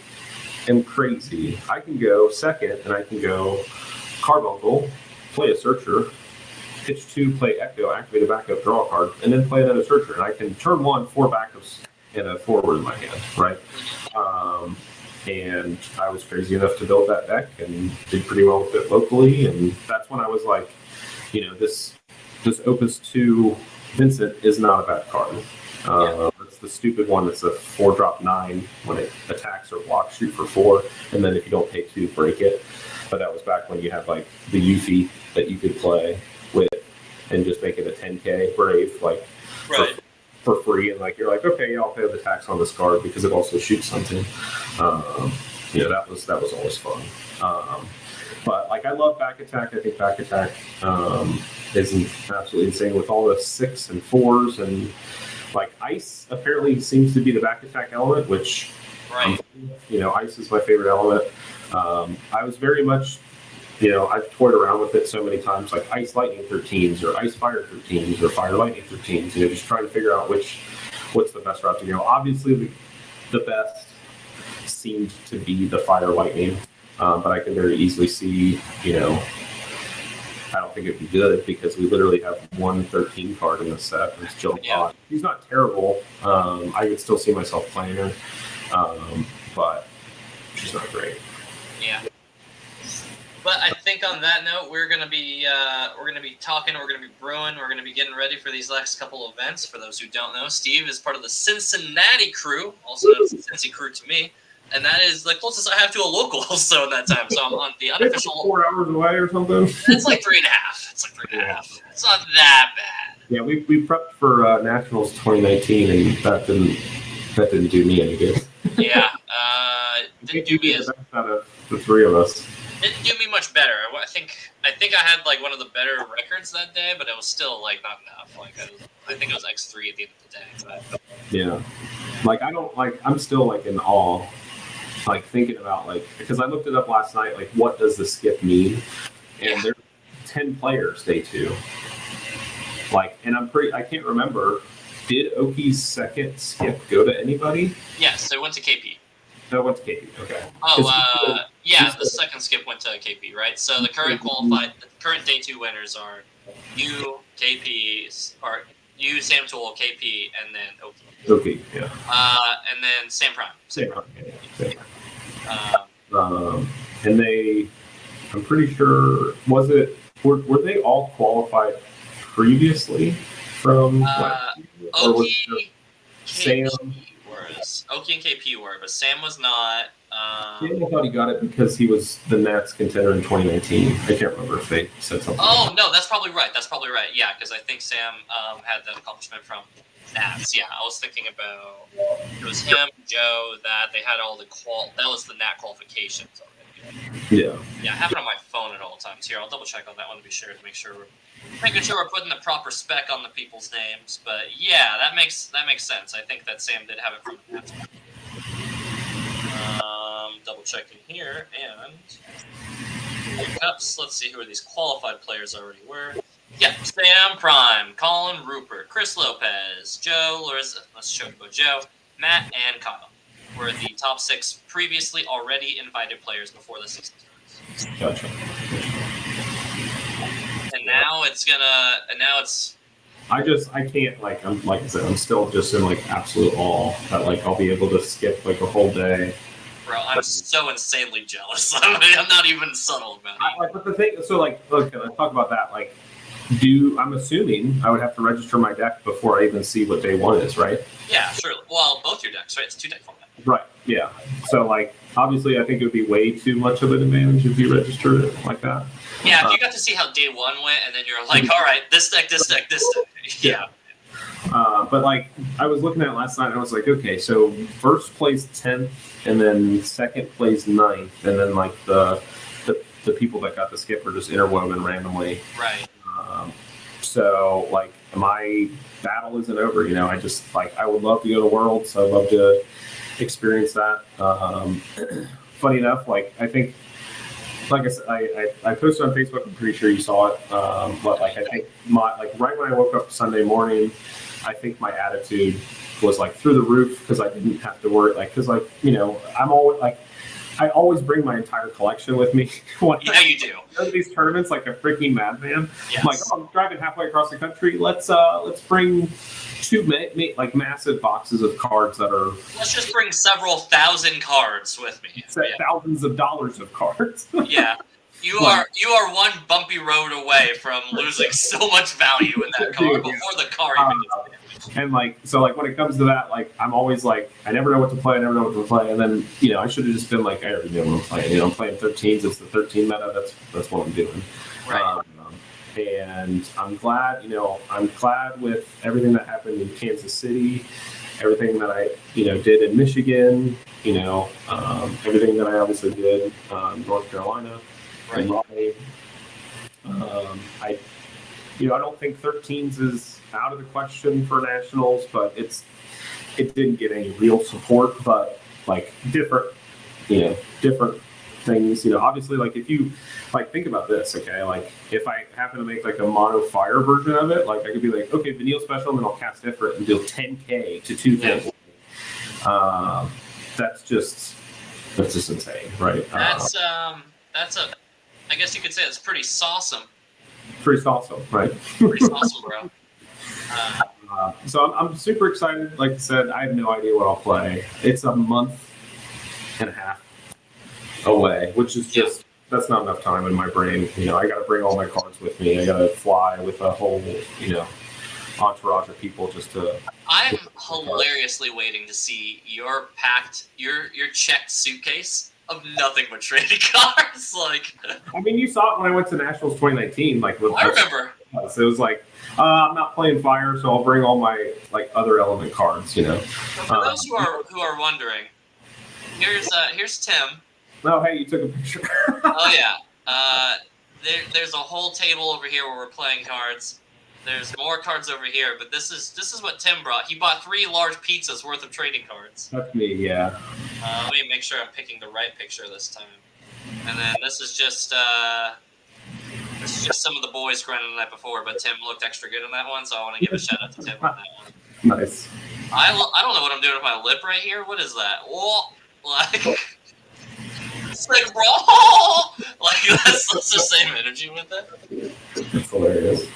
am crazy, I can go second and I can go Carbuncle, play a Searcher, pitch 2, play Echo, activate a backup, draw a card, and then play another Searcher. And I can turn 1, 4 backups and a forward in my hand, right? And I was crazy enough to build that deck and did pretty well with it locally. And that's when I was like, this Opus 2 Vincent is not a bad card. It's the stupid one that's a 4-drop 9 when it attacks or blocks, shoot for 4, and then if you don't pay 2, break it. But that was back when you had the Yuffie that you could play with and just make it a 10k Brave for free, and you're like, okay, yeah, I'll pay the tax on this card because it also shoots something. That was always fun. But I love back attack. I think back attack is absolutely insane with all the 6 and 4s, and ice apparently seems to be the back attack element, which ice is my favorite element. I was very much, I've toyed around with it so many times, Ice Lightning 13s or Ice Fire 13s or Fire Lightning 13s, just trying to figure out what's the best route to go. Obviously, the best seemed to be the Fire Lightning, but I can very easily see, I don't think it'd be good because we literally have one 13 card in the set. It's Jill Todd. She's not terrible. I could still see myself playing her, but she's not great. Yeah. But I think on that note, we're gonna be talking, we're gonna be brewing, we're gonna be getting ready for these next couple of events. For those who don't know, Steve is part of the Cincinnati crew, also known as the Cincy crew to me, and that is the closest I have to a local. So in that time, so I'm on the unofficial. 4 hours away or something. It's 3.5. It's 3.5. It's not that bad. Yeah, we prepped for Nationals 2019, and that didn't do me any good. Yeah, didn't do me as out of the 3 of us. Didn't do me much better. I think I had one of the better records that day, but it was still not enough. I think it was X3 at the end of the day. But. Yeah, I don't I'm still in awe, thinking about because I looked it up last night. What does the skip mean? And there's 10 players day 2. And I can't remember. Did Oki's second skip go to anybody? Yes, it went to KP. No, it went to KP. Okay. Oh, the second skip went to KP, right? So the current day 2 winners are you, KP, or you, Sam Tool, KP, and then Oki. Oki, yeah. And then Sam Prime. Sam Prime, yeah. And I'm pretty sure, were they all qualified previously from Oki, Sam? Oki and KP were, but Sam was not. I thought he got it because he was the Nats contender in 2019. I can't remember if they said something. Oh, no, that's probably right. Yeah, because I think Sam had that accomplishment from Nats. Yeah, I was thinking about it was him, Joe, that they had all the that was the Nat qualifications already. Yeah. Yeah, I have it on my phone at all times. Here, I'll double check on that one to be sure making sure we're putting the proper spec on the people's names. But yeah, that makes sense. I think that Sam did have it from the Nats. Double checking here and cups. Let's see who these qualified players already were. Yeah, Sam Prime, Colin Rupert, Chris Lopez, Joe, let's show Joe, Matt, and Kyle were the top 6 previously already invited players before the season starts. Gotcha. And now it's. I can't, like I said, I'm still just in like absolute awe that like I'll be able to skip like a whole day. Bro, I'm so insanely jealous. I'm not even subtle about it. But the thing, so like, okay, let's talk about that. Like, I'm assuming I would have to register my deck before I even see what day 1 is, right? Yeah, sure. Well, both your decks, right? It's 2-deck format. Right. Yeah. So like, obviously, I think it would be way too much of an advantage if you registered it like that. Yeah, if you got to see how day 1 went, and then you're like, all right, this deck. Yeah. But like, I was looking at it last night, and I was like, okay, so first place 10th, and then second place 9th, and then like the people that got the skip are just interwoven randomly. Right. So like, my battle isn't over. You know, I just like, I would love to go to Worlds. I'd love to experience that. Funny enough, like I think, like I said, I posted on Facebook. I'm pretty sure you saw it. But like, I think right when I woke up Sunday morning, I think my attitude was like through the roof because I didn't have to worry. Like, because like, you know, I always bring my entire collection with me. Yeah, you do. Go to these tournaments like a freaking madman. Yes. I'm like, oh, I'm driving halfway across the country. Let's bring 2 like massive boxes of cards that are. Let's just bring several thousand cards with me. Thousands of dollars of cards. Yeah. You are one bumpy road away from losing so much value in that car before the car even gets damaged. And like, so like when it comes to that, like I'm always like, I never know what to play, and then I should have just been like, I already know what I'm playing. I'm playing 13s. It's the 13 meta. That's what I'm doing. Right. And I'm glad, I'm glad with everything that happened in Kansas City, everything that I, did in Michigan, everything that I obviously did in North Carolina. Right. And Raleigh. I don't think 13s is out of the question for nationals, but it didn't get any real support. But like different things. Obviously, like if you think about this, okay, like if I happen to make like a mono fire version of it, like I could be like, okay, Vanille special, and then I'll cast Ifrit and deal 10k to 2 things. That's just insane, right? I guess you could say it's pretty awesome. Pretty awesome, right? Pretty awesome, bro. So I'm super excited. Like I said, I have no idea what I'll play. It's a month and a half away, which is just that's not enough time in my brain. I got to bring all my cards with me. I got to fly with a whole entourage of people just to. I'm hilariously waiting to see your checked suitcase of nothing but trading cards. Like, I mean, you saw it when I went to Nationals 2019. Like, I remember. So it was like, I'm not playing fire, so I'll bring all my other element cards. For those who are wondering, here's Tim. Oh, hey, you took a picture. Oh yeah. There's a whole table over here where we're playing cards. There's more cards over here, but this is what Tim brought. He bought 3 large pizzas worth of trading cards. That's me, yeah. Let me make sure I'm picking the right picture this time. And then this is just some of the boys grinding the night before, but Tim looked extra good in that one, so I want to give a shout out to Tim on that one. Nice. I don't know what I'm doing with my lip right here. What is that? Whoa, it's like raw. That's the same energy with it. It's hilarious.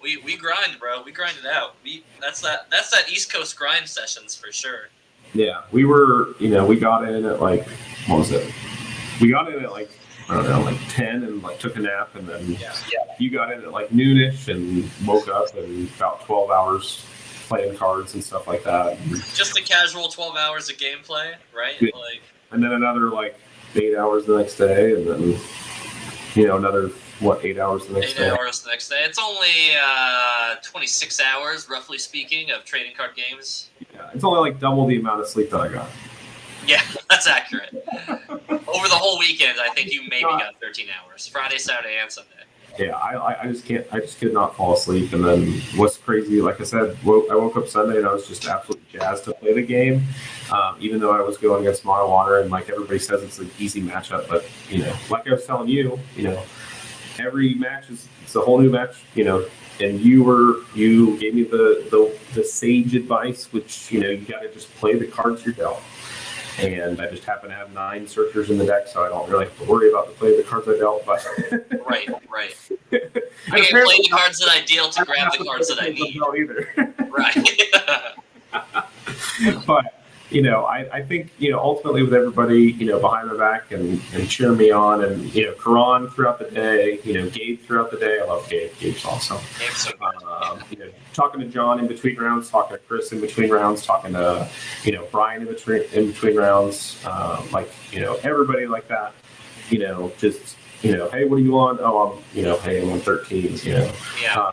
We grind, bro. We grind it out. That's that East Coast grind sessions for sure. Yeah, we were, we got in at what was it? We got in at I don't know, 10 and took a nap, and then you got in at noonish and woke up and about 12 hours playing cards and stuff like that. Just a casual 12 hours of gameplay, right? Yeah. And then another 8 hours the next day, and then another 8 hours the next day. 8 hours the next day. It's only 26 hours, roughly speaking, of trading card games. Yeah, it's only double the amount of sleep that I got. Yeah, that's accurate. Over the whole weekend, I think you maybe got 13 hours. Friday, Saturday, and Sunday. Yeah, I just can't. I just could not fall asleep. And then what's crazy, like I said, I woke up Sunday and I was just absolutely jazzed to play the game, even though I was going against Mono Water, and everybody says it's an easy matchup. But like I was telling you, every match it's a whole new match, and you gave me the sage advice, which, you got to just play the cards you're dealt. And I just happen to have 9 searchers in the deck, so I don't really have to worry about the play of the cards I dealt. But right. I can play the cards that I deal to grab the cards that I need. Either. Right. But I think ultimately with everybody behind my back and cheering me on, and Karan throughout the day, Gabe throughout the day. I love Gabe. Gabe's awesome. Gabe's so good. Talking to John in between rounds, talking to Chris in between rounds, talking to Brian in between rounds, everybody like that. Just hey, what do you want? Oh, hey, I'm on 13s. Yeah.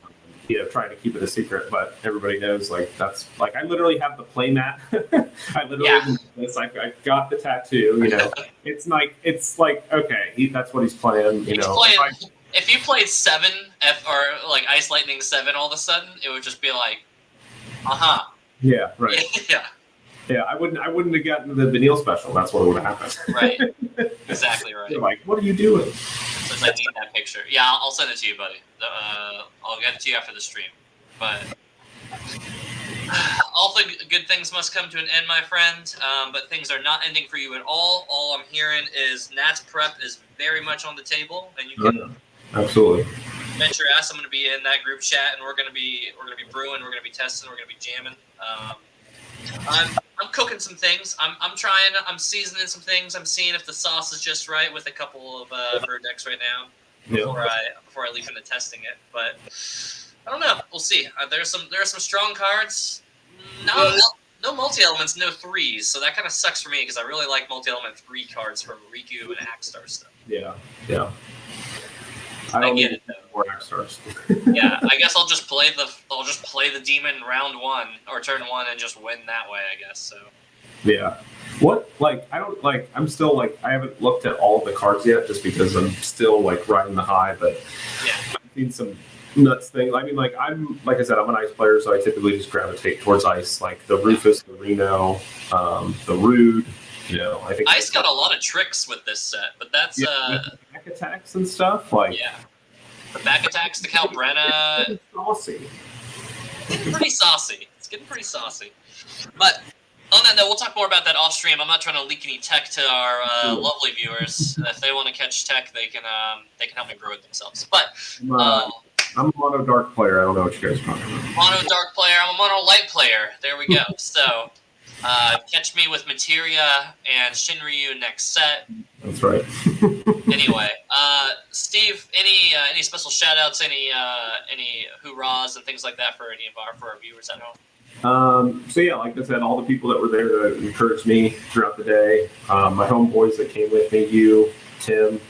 Trying to keep it a secret, but everybody knows, that's I literally have the play mat. I literally have this. I got the tattoo. It's like okay, that's what he's playing. If you played 7 or like Ice Lightning 7, all of a sudden it would just be like, Yeah, right. Yeah, I wouldn't have gotten the Vanille special. That's what would have happened. Right. Exactly right. You're like, what are you doing? Since I need that picture. Yeah, I'll send it to you, buddy. I'll get it to you after the stream. But all the good things must come to an end, my friend. But things are not ending for you at all. All I'm hearing is Nat's prep is very much on the table, and you can absolutely venture ass. I'm going to be in that group chat, and we're going to be brewing, we're going to be testing, we're going to be jamming. I'm cooking some things. I'm seasoning some things. I'm seeing if the sauce is just right with a couple of bird decks right now before I leave into testing it. But I don't know. We'll see. There are some strong cards. No multi elements, no 3s. So that kind of sucks for me because I really like multi element 3 cards from Riku and Axstar stuff. Yeah. I get it though. More Axstars. Yeah, I guess I'll just play the demon round 1 or turn 1 and just win that way, I guess. So. Yeah. I'm still I haven't looked at all of the cards yet just because I'm still riding the high, but I've seen some nuts things. I mean, I'm like I said, I'm an ice player, so I typically just gravitate towards ice, like the Rufus, the Reno, the Rude. I think Ice got a lot of tricks with this set, but that's back attacks and stuff. The back attacks to Calbrenna. Saucy. Pretty saucy. It's getting pretty saucy. But on that note, we'll talk more about that off stream. I'm not trying to leak any tech to our lovely viewers. If they want to catch tech, they can help me brew it themselves. But I'm a mono dark player. I don't know what you guys are talking about. Mono dark player. I'm a mono light player. There we go. So catch me with Materia and Shinryu next set. That's right. Anyway, Steve, any special shout outs, any hoorahs and things like that for our viewers at home? So yeah, like I said, all the people that were there to encourage me throughout the day, my homeboys that came with me, you, Tim,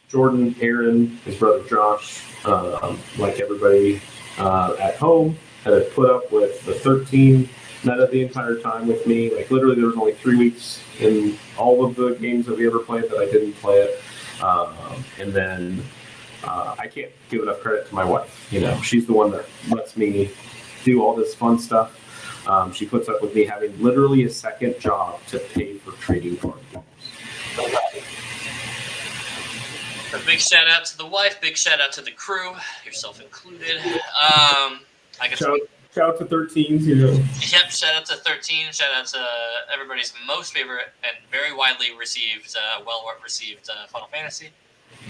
Jordan, Aaron, his brother Josh, like everybody at home, had put up with the 13 meta the entire time with me. Literally, there was only 3 weeks in all of the games that we ever played that I didn't play it. And then I can't give enough credit to my wife. She's the one that lets me do all this fun stuff. She puts up with me having literally a second job to pay for trading card games. A big shout out to the wife. Big shout out to the crew, yourself included. Shout out to 13s, Yep, shout out to 13. Shout out to everybody's most favorite and very widely received, well-received Final Fantasy.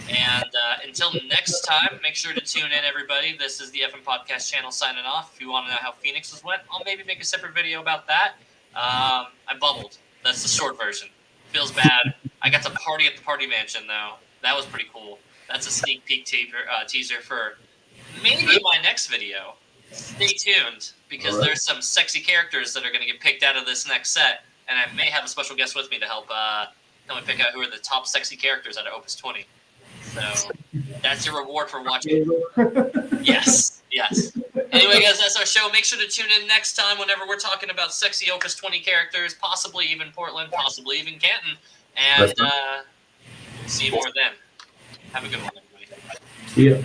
And until next time, make sure to tune in, everybody. This is the FM Podcast channel signing off. If you want to know how Phoenix's went, I'll maybe make a separate video about that. I bubbled. That's the short version. Feels bad. I got to party at the Party Mansion, though. That was pretty cool. That's a sneak peek teaser for maybe my next video. Stay tuned, because there's some sexy characters that are going to get picked out of this next set, and I may have a special guest with me to help me pick out who are the top sexy characters out of Opus 20. So that's your reward for watching. Yes. Anyway, guys, that's our show. Make sure to tune in next time whenever we're talking about sexy Opus 20 characters, possibly even Portland, possibly even Canton, and see you more then. Have a good one, everybody. Yeah.